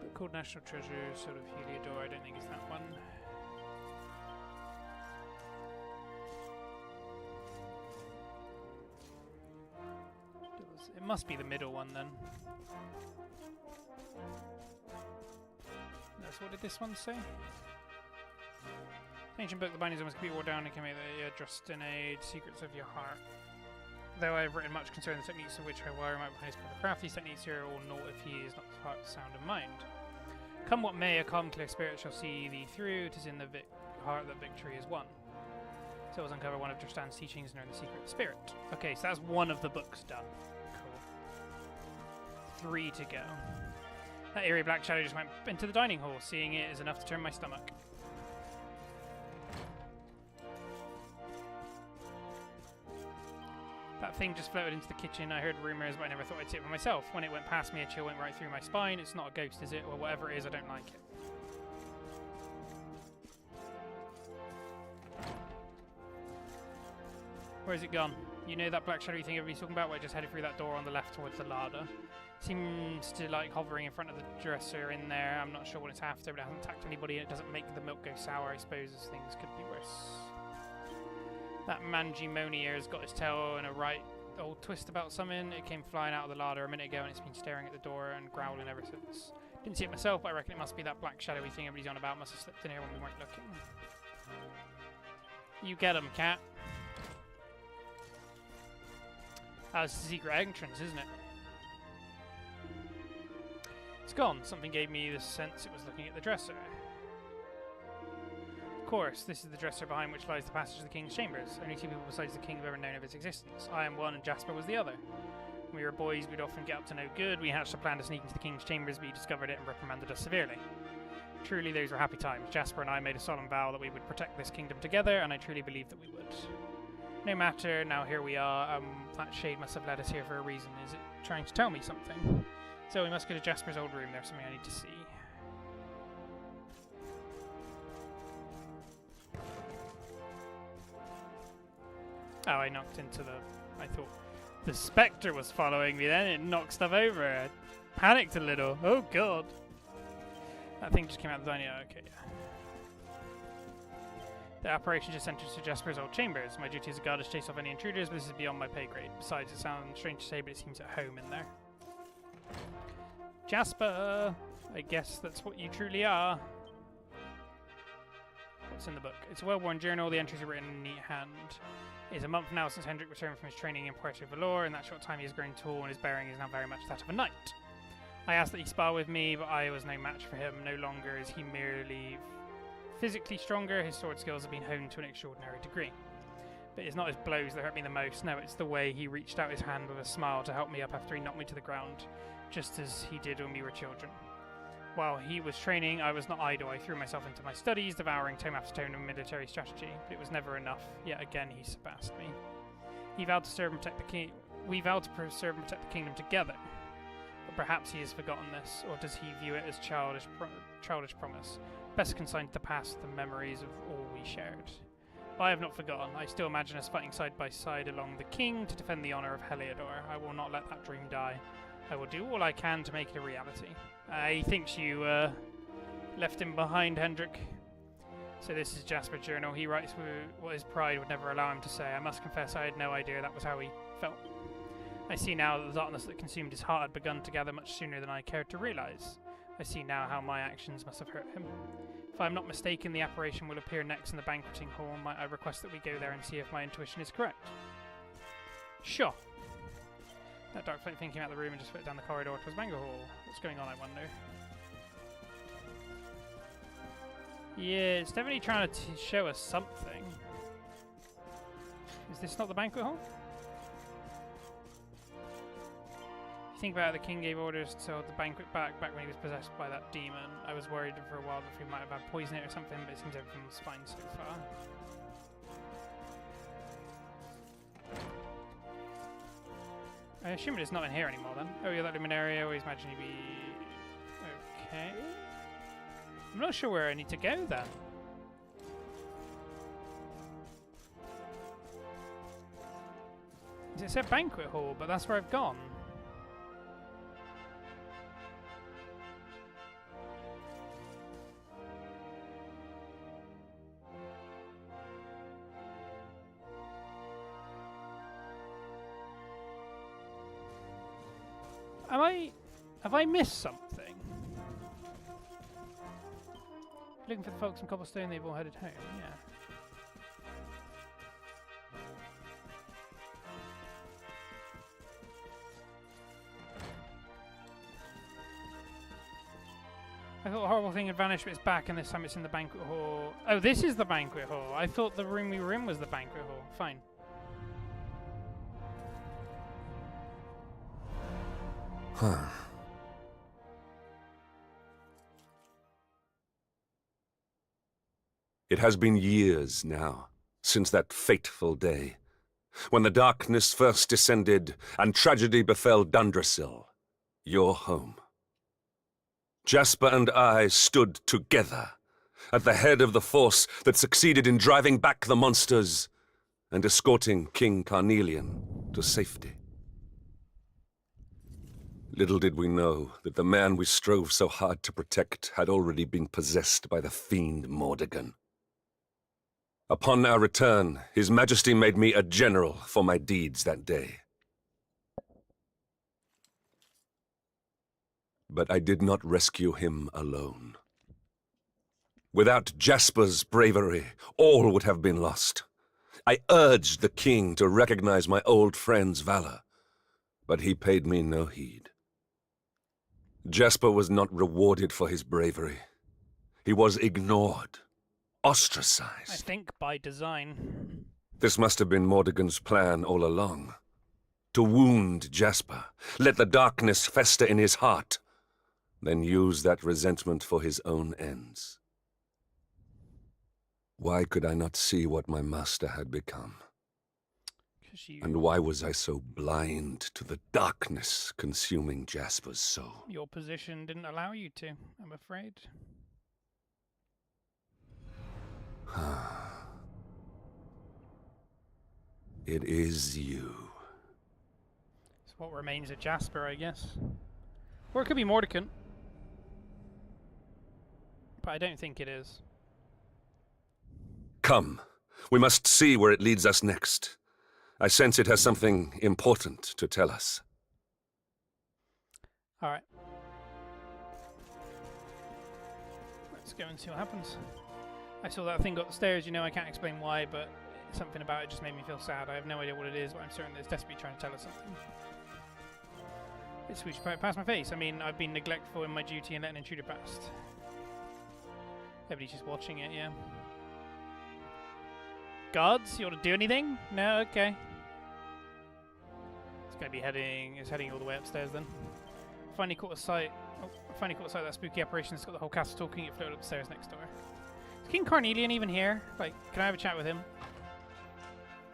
Book called National Treasure, sort of Heliodor. I don't think it's that one. It must be the middle one then. No, so what did this one say? Ancient book, the bindings almost complete, wore down and can make the Justinade secrets of your heart. Though I have written much concerning the techniques of which I wire might behind his craft, these techniques here will naught if he is not the heart, sound, and mind. Come what may, a calm, clear spirit shall see thee through. It is in the heart that victory is won. So let's uncover one of Drustan's teachings and learn the secret of the spirit. Okay, so that's one of the books done. 3 to go. That eerie black shadow just went into the dining hall. Seeing it is enough to turn my stomach. That thing just floated into the kitchen. I heard rumours, but I never thought I'd see it for myself. When it went past me, a chill went right through my spine. It's not a ghost, is it? Or whatever it is, I don't like it. Where's it gone? You know that black shadowy thing everybody's talking about? Where I just headed through that door on the left towards the larder. Seems to like hovering in front of the dresser in there. I'm not sure what it's after, but it hasn't attacked anybody and it doesn't make the milk go sour. I suppose as things could be worse. That Mangimonier has got his tail in a right old twist about something. It came flying out of the larder a minute ago and it's been staring at the door and growling ever since. Didn't see it myself, but I reckon it must be that black shadowy thing everybody's on about. Must have slipped in here when we weren't looking. You get him, cat. That's the secret entrance, isn't it? It's gone. Something gave me the sense it was looking at the dresser. Of course, this is the dresser behind which lies the passage to the King's chambers. Only 2 people besides the King have ever known of its existence. I am one and Jasper was the other. When we were boys, we'd often get up to no good. We hatched a plan to sneak into the King's chambers, but he discovered it and reprimanded us severely. Truly, those were happy times. Jasper and I made a solemn vow that we would protect this kingdom together, and I truly believe that we would. No matter, now here we are. That shade must have led us here for a reason. Is it trying to tell me something? So we must go to Jasper's old room. There's something I need to see. Oh, I knocked into the... I thought the spectre was following me then. It knocked stuff over. I panicked a little. Oh, God. That thing just came out of the dining. Okay, yeah. The apparition just entered to Jasper's old chambers. My duty as a guard is to chase off any intruders, but this is beyond my pay grade. Besides, it sounds strange to say, but it seems at home in there. Jasper! I guess that's what you truly are. What's in the book? It's a well-worn journal. The entries are written in neat hand. It is a month now since Hendrik returned from his training in Puerto Valor. In that short time, he has grown tall, and his bearing is now very much that of a knight. I asked that he spar with me, but I was no match for him. No longer is he merely physically stronger, his sword skills have been honed to an extraordinary degree. But it's not his blows that hurt me the most, no, it's the way he reached out his hand with a smile to help me up after he knocked me to the ground, just as he did when we were children. While he was training, I was not idle. I threw myself into my studies, devouring tome after tome of military strategy, but it was never enough. Yet again, he surpassed me. He vowed to serve and protect the king. We vowed to serve and protect the kingdom together. But perhaps he has forgotten this, or does he view it as childish promise? Best consigned to the past, the memories of all we shared. I have not forgotten. I still imagine us fighting side by side along the king to defend the honor of Heliodor. I will not let that dream die. I will do all I can to make it a reality. He thinks you left him behind, Hendrik. So this is Jasper's journal. He writes what his pride would never allow him to say. I must confess I had no idea that was how he felt. I see now that the darkness that consumed his heart had begun to gather much sooner than I cared to realize. I see now how my actions must have hurt him. If I am not mistaken, the apparition will appear next in the banqueting hall. Might I request that we go there and see if my intuition is correct? Sure. That dark flame thinking out the room and just went down the corridor towards banquet hall. What's going on, I wonder? Yeah, it's definitely trying to show us something. Is this not the banquet hall? Think about it, the king gave orders to hold the banquet back when he was possessed by that demon. I was worried for a while that we might have had poison it or something, but it seems everything was fine so far. I assume it's not in here anymore then. Oh yeah, that luminary, I always imagine you'd be... Okay. I'm not sure where I need to go then. It said banquet hall, but that's where I've gone. Have I missed something? Looking for the folks in Cobblestone, they've all headed home, yeah. I thought the horrible thing had vanished, but it's back, and this time it's in the banquet hall. Oh, this is the banquet hall. I thought the room we were in was the banquet hall. Fine. Huh. It has been years now, since that fateful day, when the darkness first descended and tragedy befell Dundrasil, your home. Jasper and I stood together at the head of the force that succeeded in driving back the monsters and escorting King Carnelian to safety. Little did we know that the man we strove so hard to protect had already been possessed by the fiend Mordegon. Upon our return, His Majesty made me a general for my deeds that day. But I did not rescue him alone. Without Jasper's bravery, all would have been lost. I urged the king to recognize my old friend's valor, but he paid me no heed. Jasper was not rewarded for his bravery. He was ignored, ostracized. I think by design. This must have been Mordegon's plan all along. To wound Jasper, let the darkness fester in his heart, then use that resentment for his own ends. Why could I not see what my master had become? And why was I so blind to the darkness consuming Jasper's soul? Your position didn't allow you to, I'm afraid. It is you. It's what remains of Jasper, I guess. Or it could be Mordegon. But I don't think it is. Come, we must see where it leads us next. I sense it has something important to tell us. Alright. Let's go and see what happens. I saw that thing go up the stairs, you know, I can't explain why, but something about it just made me feel sad. I have no idea what it is, but I'm certain it's desperately trying to tell us something. It swooshed past my face. I mean, I've been neglectful in my duty and let an intruder past. Everybody's just watching it, yeah. Guards, you want to do anything? No? Okay. It's going to be heading all the way upstairs then. Finally caught a sight. Oh, finally caught a sight of that spooky apparition that's got the whole castle talking. It floated up the stairs next door. Is King Carnelian even here? Like, can I have a chat with him?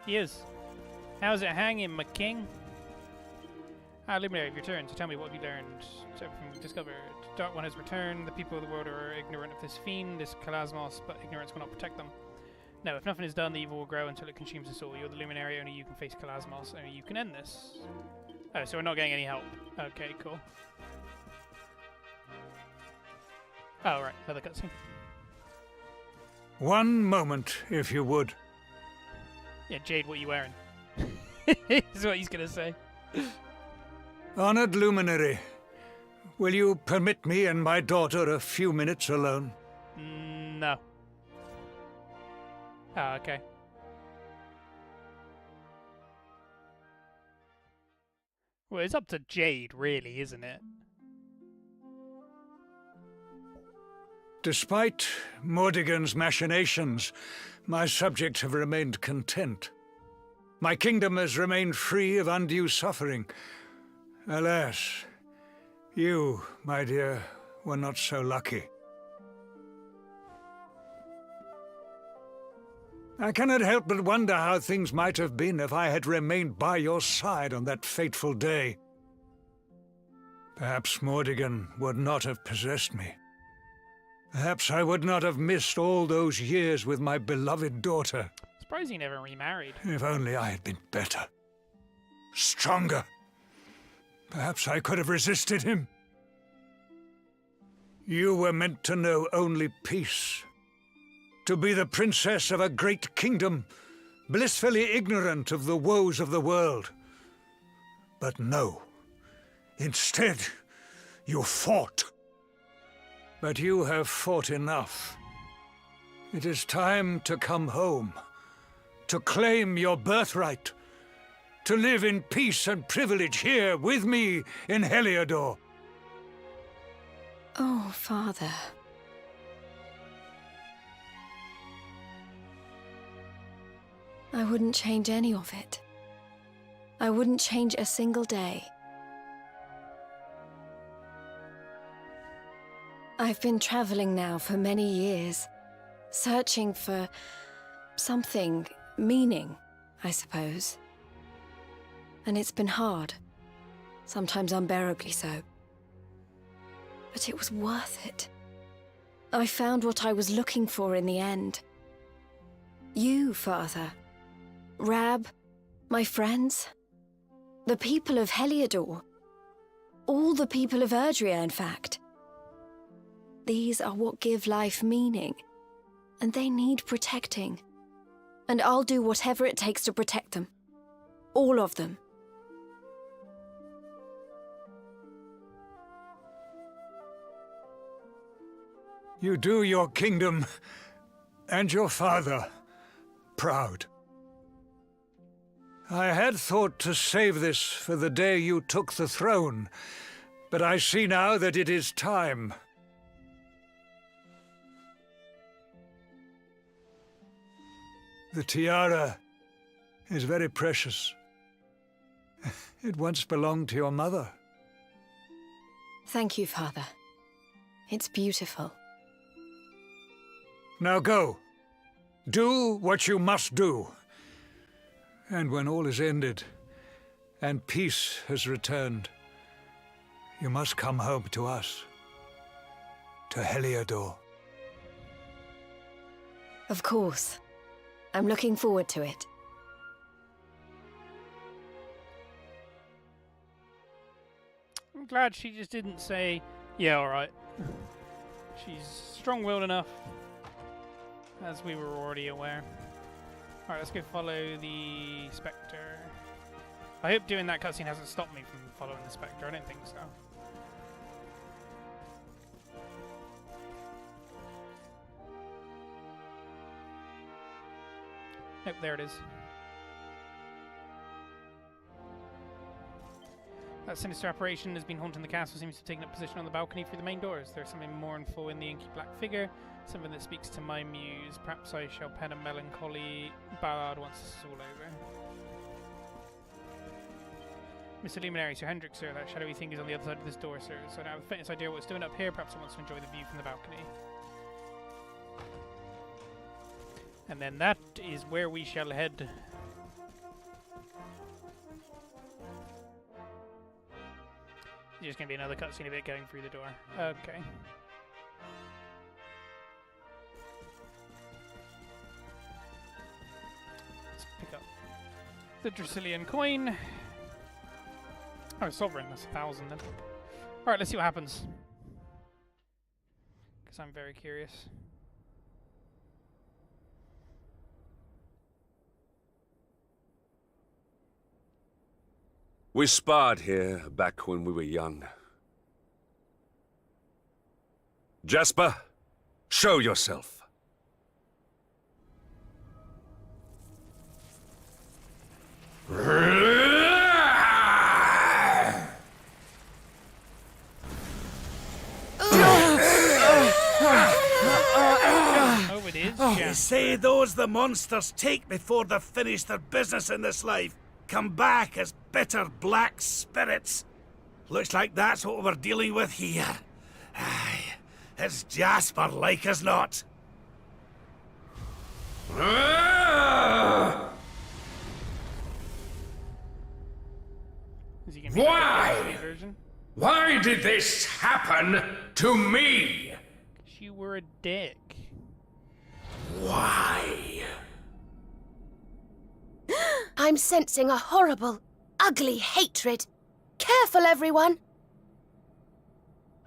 He is. How's it hanging, my king? Ah, Luminary, you've returned. So tell me, what have you learned? Everything discovered. Dark One has returned. The people of the world are ignorant of this fiend, this Kalasmos, but ignorance will not protect them. No, if nothing is done, the evil will grow until it consumes us all. You're the Luminary, only you can face Kalasmos, only you can end this. Oh, so we're not getting any help. Okay, cool. Oh, right, another cutscene. One moment, if you would. Yeah, Jade, what are you wearing? Is what he's gonna say. Honored Luminary, will you permit me and my daughter a few minutes alone? No. Oh, okay. Well, it's up to Jade, really, isn't it? Despite Mordigan's machinations, my subjects have remained content. My kingdom has remained free of undue suffering. Alas, you, my dear, were not so lucky. I cannot help but wonder how things might have been if I had remained by your side on that fateful day. Perhaps Mordigan would not have possessed me. Perhaps I would not have missed all those years with my beloved daughter. Surprised he never remarried. If only I had been better. Stronger. Perhaps I could have resisted him. You were meant to know only peace. To be the princess of a great kingdom, blissfully ignorant of the woes of the world. But no. Instead, you fought. But you have fought enough. It is time to come home. To claim your birthright. To live in peace and privilege here with me in Heliodor. Oh, Father. I wouldn't change any of it. I wouldn't change a single day. I've been traveling now for many years, searching for something, meaning, I suppose. And it's been hard, sometimes unbearably so. But it was worth it. I found what I was looking for in the end. You, Father. Rab, my friends. The people of Heliodor. All the people of Erdrea, in fact. These are what give life meaning, and they need protecting. And I'll do whatever it takes to protect them. All of them. You do your kingdom and your father proud. I had thought to save this for the day you took the throne, but I see now that it is time. The tiara is very precious. It once belonged to your mother. Thank you, Father. It's beautiful. Now go. Do what you must do. And when all is ended, and peace has returned, you must come home to us. To Heliodor. Of course. I'm looking forward to it. I'm glad she just didn't say, yeah, alright. She's strong-willed enough, as we were already aware. Alright, let's go follow the Spectre. I hope doing that cutscene hasn't stopped me from following the Spectre. I don't think so. Nope, there it is. That sinister apparition has been haunting the castle, seems to have taken up position on the balcony through the main doors. There's something mournful in the inky black figure, something that speaks to my muse. Perhaps I shall pen a melancholy ballad once this is all over. Mr. Luminary, Sir Hendrik, sir, that shadowy thing is on the other side of this door, sir. So I don't have the faintest idea what's doing up here. Perhaps it wants to enjoy the view from the balcony. And then that is where we shall head. There's just going to be another cutscene of it going through the door. Okay. Let's pick up the Dracilian coin. Oh, sovereign. That's 1,000 then. Alright, let's see what happens. Because I'm very curious. We sparred here back when we were young. Jasper, show yourself. Oh, it is? They Yeah. say those the monsters take before they've finished their business in this life come back as bitter black spirits. Looks like that's what we're dealing with here. Aye, it's Jasper like as not. Is he gonna be Why? like a version? Why did this happen to me? 'Cause you were a dick. Why? I'm sensing a horrible, ugly hatred. Careful, everyone.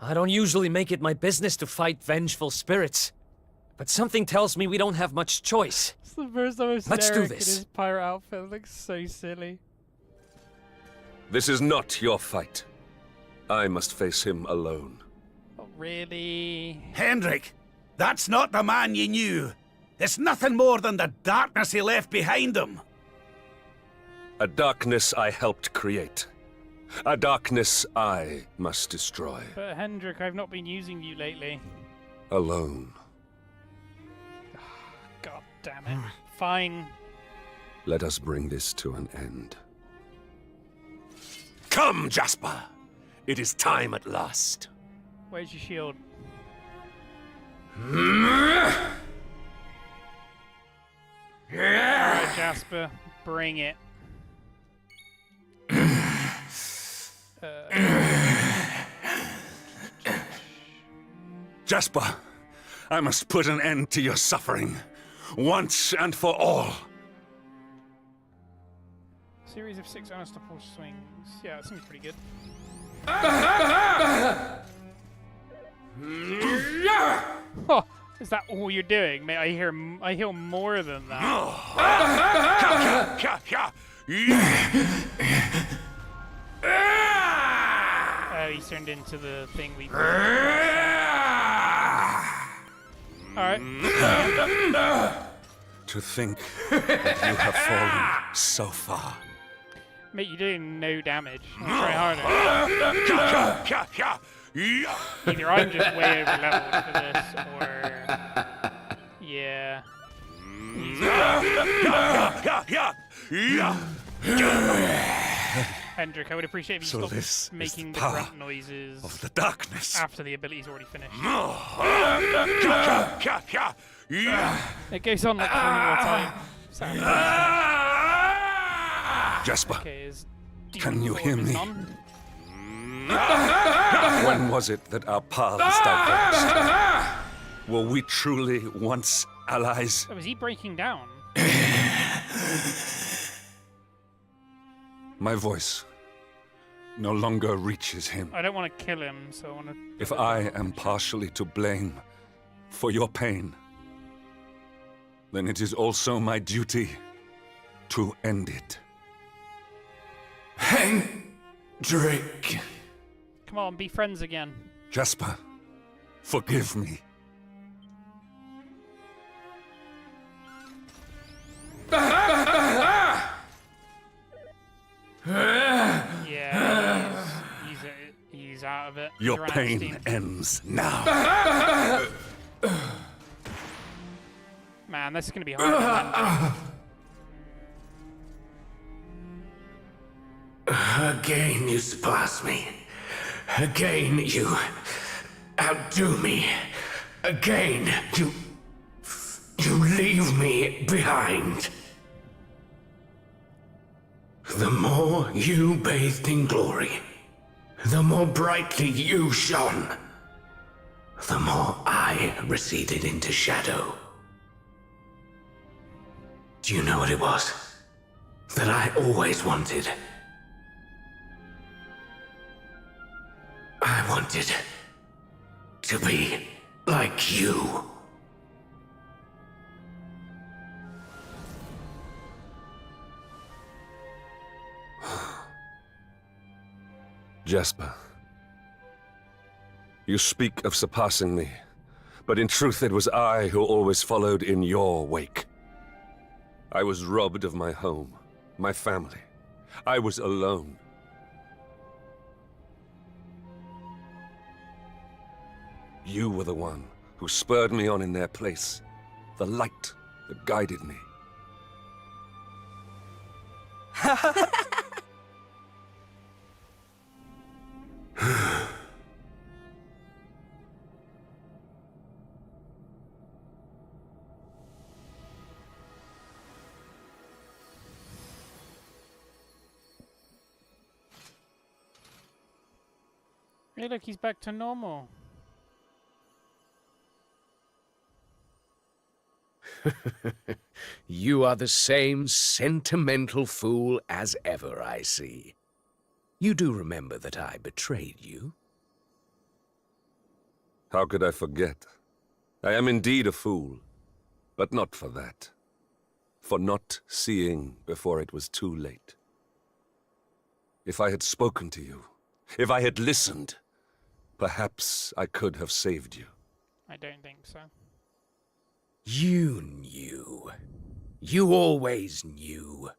I don't usually make it my business to fight vengeful spirits, but something tells me we don't have much choice. It's the first time I've seen Let's do Eric in this. his pirate outfit. It looks so silly. This is not your fight. I must face him alone. Oh, really? Hendrik, that's not the man you knew. It's nothing more than the darkness he left behind him. A darkness I helped create. A darkness I must destroy. But Hendrik, I've not been using you lately. Alone. God damn it. Fine. Let us bring this to an end. Come, Jasper. It is time at last. Where's your shield? Alright, Jasper. Bring it. Jasper, I must put an end to your suffering. Once and for all. Series of 6 unstoppable swings. Yeah, that seems pretty good. Oh, is that all you're doing? Mate, I hear more than that. Oh, he's turned into the thing we. Alright. To think that you have fallen so far. Mate, you're doing no damage. I'll try harder. Either I'm just way over leveled for this, or. Yeah. Hendrik, I would appreciate if you So stopped this making is the the power grunt noises of the darkness. after the ability's already finished. It goes on like 20 more times. Sounds Jasper, okay, is can you hear me? on? When was it that our paths diverged? Were we truly once allies? Oh, is he breaking down? My voice no longer reaches him. I don't want to kill him, so I want to. If I am partially to blame for your pain, then it is also my duty to end it. Hendrik. Come on, be friends again. Jasper, forgive me. Yeah. that Your Duran pain Epstein- ends now. Man, this is going to be hard. Again you surpass me. Again you outdo me. Again you leave me behind. The more you bathed in glory, the more brightly you shone, the more I receded into shadow. Do you know what it was that I always wanted? I wanted to be like you. Jasper, you speak of surpassing me, but in truth it was I who always followed in your wake. I was robbed of my home, my family. I was alone. You were the one who spurred me on in their place, the light that guided me. Hey, look, he's back to normal. You are the same sentimental fool as ever, I see. You do remember that I betrayed you? How could I forget? I am indeed a fool, but not for that. For not seeing before it was too late. If I had spoken to you, if I had listened, perhaps I could have saved you. I don't think so. You knew. You always knew.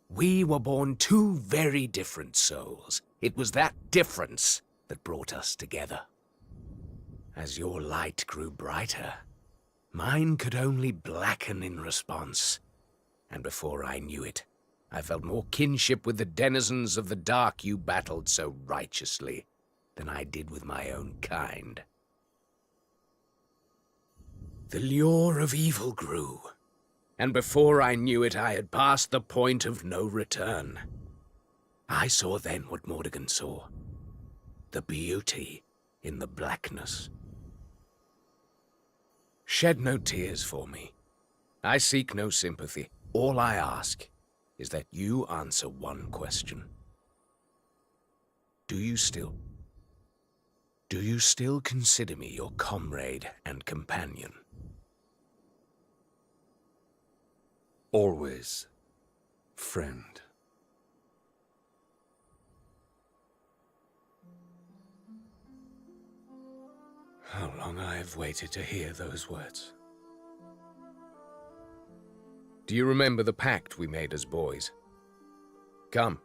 We were born two very different souls. It was that difference that brought us together. As your light grew brighter, mine could only blacken in response. And before I knew it, I felt more kinship with the denizens of the dark you battled so righteously than I did with my own kind. The lure of evil grew, and before I knew it, I had passed the point of no return. I saw then what Mordegon saw, the beauty in the blackness. Shed no tears for me. I seek no sympathy. All I ask is that you answer one question. Do you still consider me your comrade and companion? Always, friend. How long I have waited to hear those words. Do you remember the pact we made as boys? Come.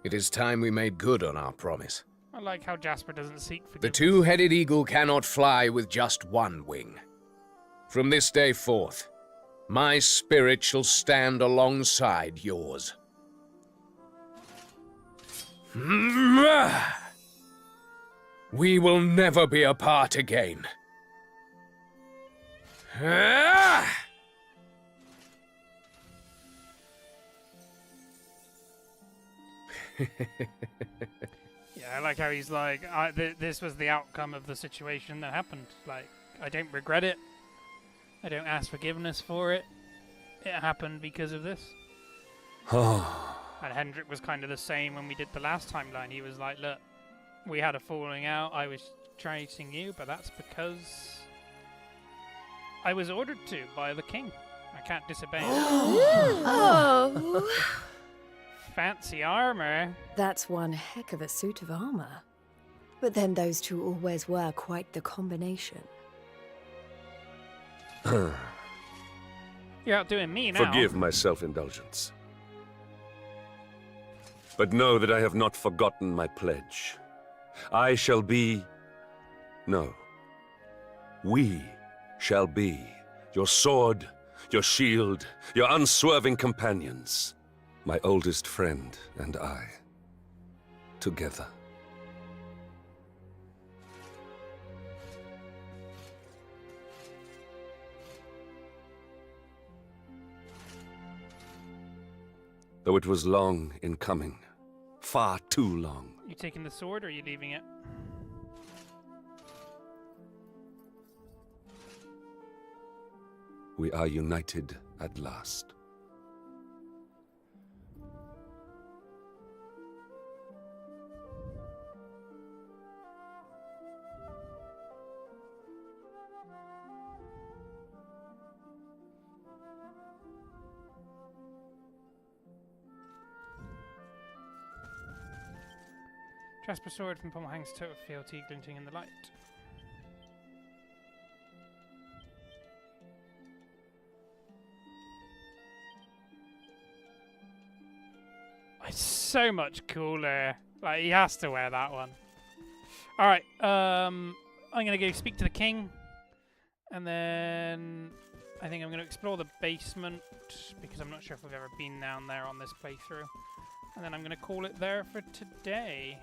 It is time we made good on our promise. I like how Jasper doesn't seek forgiveness. The two-headed eagle cannot fly with just one wing. From this day forth, my spirit shall stand alongside yours. We will never be apart again. Yeah, I like how he's like, this was the outcome of the situation that happened. Like, I don't regret it. I don't ask forgiveness for it. It happened because of this. And Hendrik was kind of the same when we did the last timeline. He was like, look, we had a falling out. I was chasing you, but that's because I was ordered to by the king. I can't disobey him. Oh. Fancy armor. That's one heck of a suit of armor. But then those two always were quite the combination. You're outdoing me now. Forgive my self-indulgence. But know that I have not forgotten my pledge. I shall be... No. We shall be your sword, your shield, your unswerving companions. My oldest friend and I. Together. Though it was long in coming. Far too long. You taking the sword or are you leaving it? We are united at last. Jasper sword from Pommel hangs total fealty glinting in the light. It's so much cooler. Like, he has to wear that one. Alright, I'm gonna go speak to the king. And then I think I'm gonna explore the basement because I'm not sure if we've ever been down there on this playthrough. And then I'm gonna call it there for today.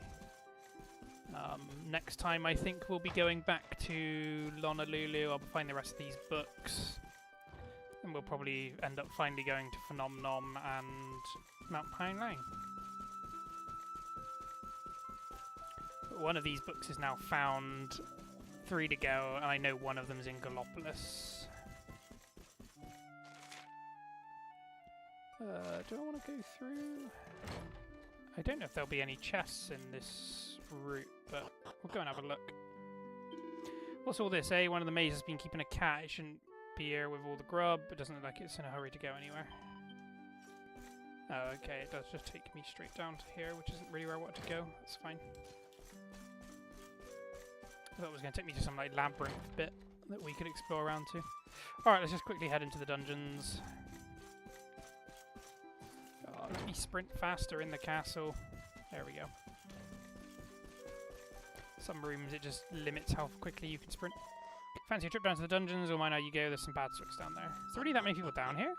Next time I think we'll be going back to Honolulu. I'll find the rest of these books. And we'll probably end up finally going to Phnom Nom and Mount Pine Lang. But one of these books is now found, 3 to go, and I know one of them is in Gallopolis. Do I want to go through? I don't know if there'll be any chests in this route, but we'll go and have a look. What's all this, eh? One of the mazes has been keeping a cat. It shouldn't be here with all the grub. It doesn't look like it's in a hurry to go anywhere. Oh, okay. It does just take me straight down to here, which isn't really where I want to go. That's fine. I thought it was going to take me to some like labyrinth bit that we could explore around to. Alright, let's just quickly head into the dungeons. Oh, let me sprint faster in the castle. There we go. Some rooms it just limits how quickly you can sprint. Fancy a trip down to the dungeons, or mind how you go? There's some bad sorts down there. Is there really that many people down here?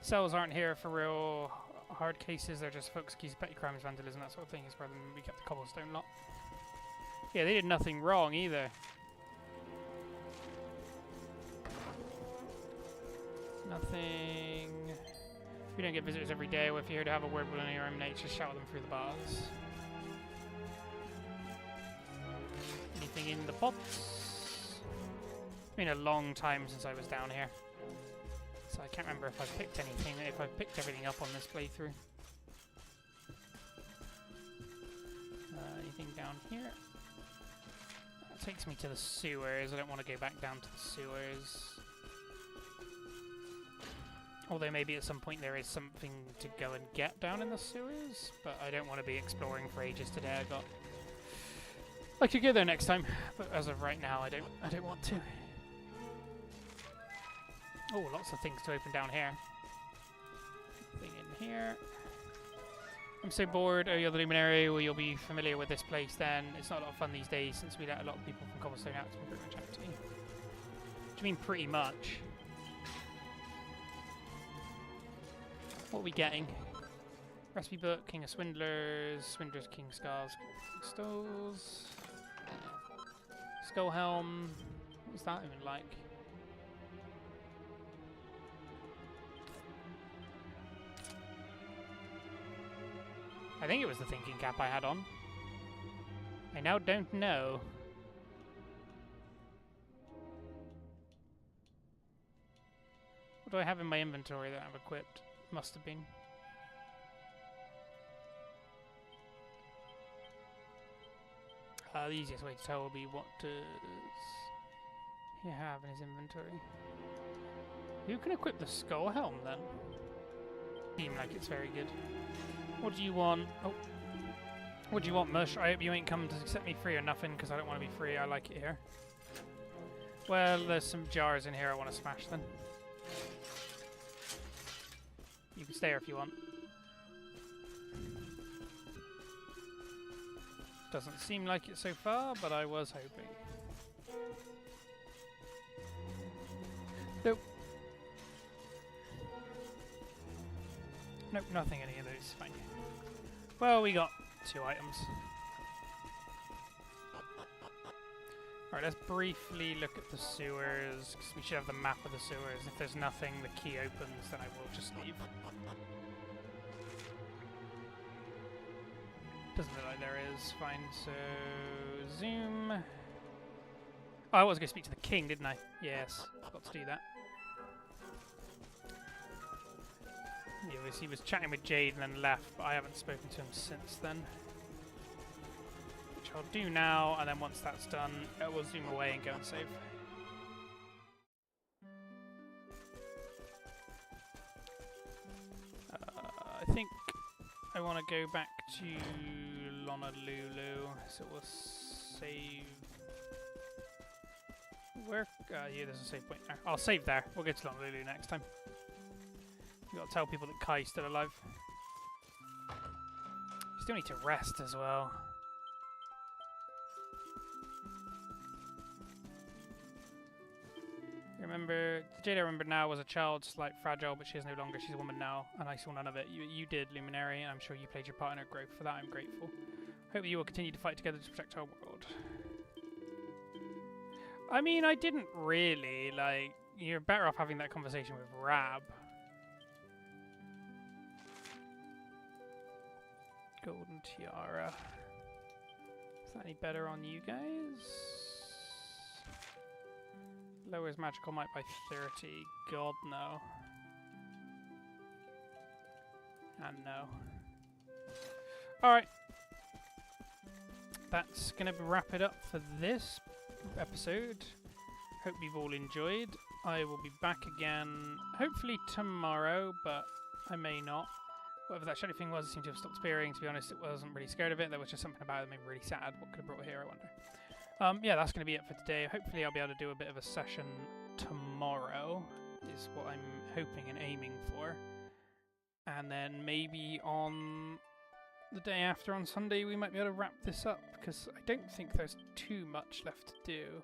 Cells aren't here for real hard cases, they're just folks accused of petty crimes, vandalism, that sort of thing. Is where we kept the cobblestone lot. Yeah, they did nothing wrong either. Nothing. We don't get visitors every day. Well, if you're here to have a word with any of your mates, just shout them through the bars. Anything in the pots? It's been a long time since I was down here. So I can't remember if I've picked anything, if I've picked everything up on this playthrough. Anything down here? That takes me to the sewers. I don't want to go back down to the sewers. Although maybe at some point there is something to go and get down in the sewers, but I don't want to be exploring for ages today. I could go there next time, but as of right now, I don't want to. Oh, lots of things to open down here. Thing in here. I'm so bored. Oh, you're the Luminary. Well, you'll be familiar with this place then. It's not a lot of fun these days since we let a lot of people from Cobblestone out. It's been pretty much empty. What do you mean pretty much? What are we getting? Recipe book, King of Swindlers, Swindlers, King Scars, Stoles, Skull Helm. What's that even like? I think it was the thinking cap I had on. I now don't know. What do I have in my inventory that I've equipped? Must have been. The easiest way to tell will be what does he have in his inventory. Who can equip the Skull Helm then? Seem like it's very good. What do you want? Oh. What do you want, Mush? I hope you ain't come to set me free or nothing, because I don't want to be free. I like it here. Well, there's some jars in here I want to smash then. You can stay here if you want. Doesn't seem like it so far, but I was hoping. Nope. Nope, nothing any of those. Fine. Well, we got 2 items. Alright, let's briefly look at the sewers, because we should have the map of the sewers. If there's nothing the key opens, then I will just leave. Doesn't look like there is. Fine, so... zoom. Oh, I was going to speak to the king, didn't I? Yes, got to do that. He was chatting with Jade and then left, but I haven't spoken to him since then. Which I'll do now, and then once that's done, we'll zoom away and go and save. I think I want to go back to Honolulu, so we'll save... Where? Yeah, there's a save point there. I'll save there. We'll go to Honolulu next time. We've got to tell people that Kai's still alive. You still need to rest as well. Remember, the Jade I remember now was a child, slight, fragile, but she is no longer. She's a woman now, and I saw none of it. You did, Luminary, and I'm sure you played your part in her growth. For that, I'm grateful. Hope that you will continue to fight together to protect our world. I mean, I didn't really, like... You're better off having that conversation with Rab. Golden Tiara. Is that any better on you guys? Lowers magical might by 30. God, no. And no. Alright. That's going to wrap it up for this episode. Hope you've all enjoyed. I will be back again, hopefully tomorrow, but I may not. Whatever that shiny thing was, it seemed to have stopped appearing. To be honest, it wasn't really scared of it. There was just something about it that made me really sad. What could have brought it here, I wonder. Yeah, that's going to be it for today. Hopefully I'll be able to do a bit of a session tomorrow, is what I'm hoping and aiming for. And then maybe on the day after, on Sunday, we might be able to wrap this up, because I don't think there's too much left to do.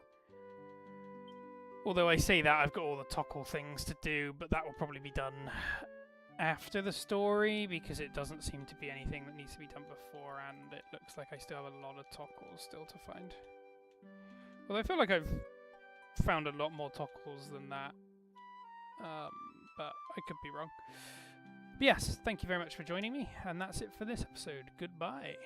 Although I say that, I've got all the Tockle things to do, but that will probably be done after the story, because it doesn't seem to be anything that needs to be done before, and it looks like I still have a lot of Tockles still to find. Well, I feel like I've found a lot more Tockles than that, but I could be wrong. But yes, thank you very much for joining me, and that's it for this episode. Goodbye.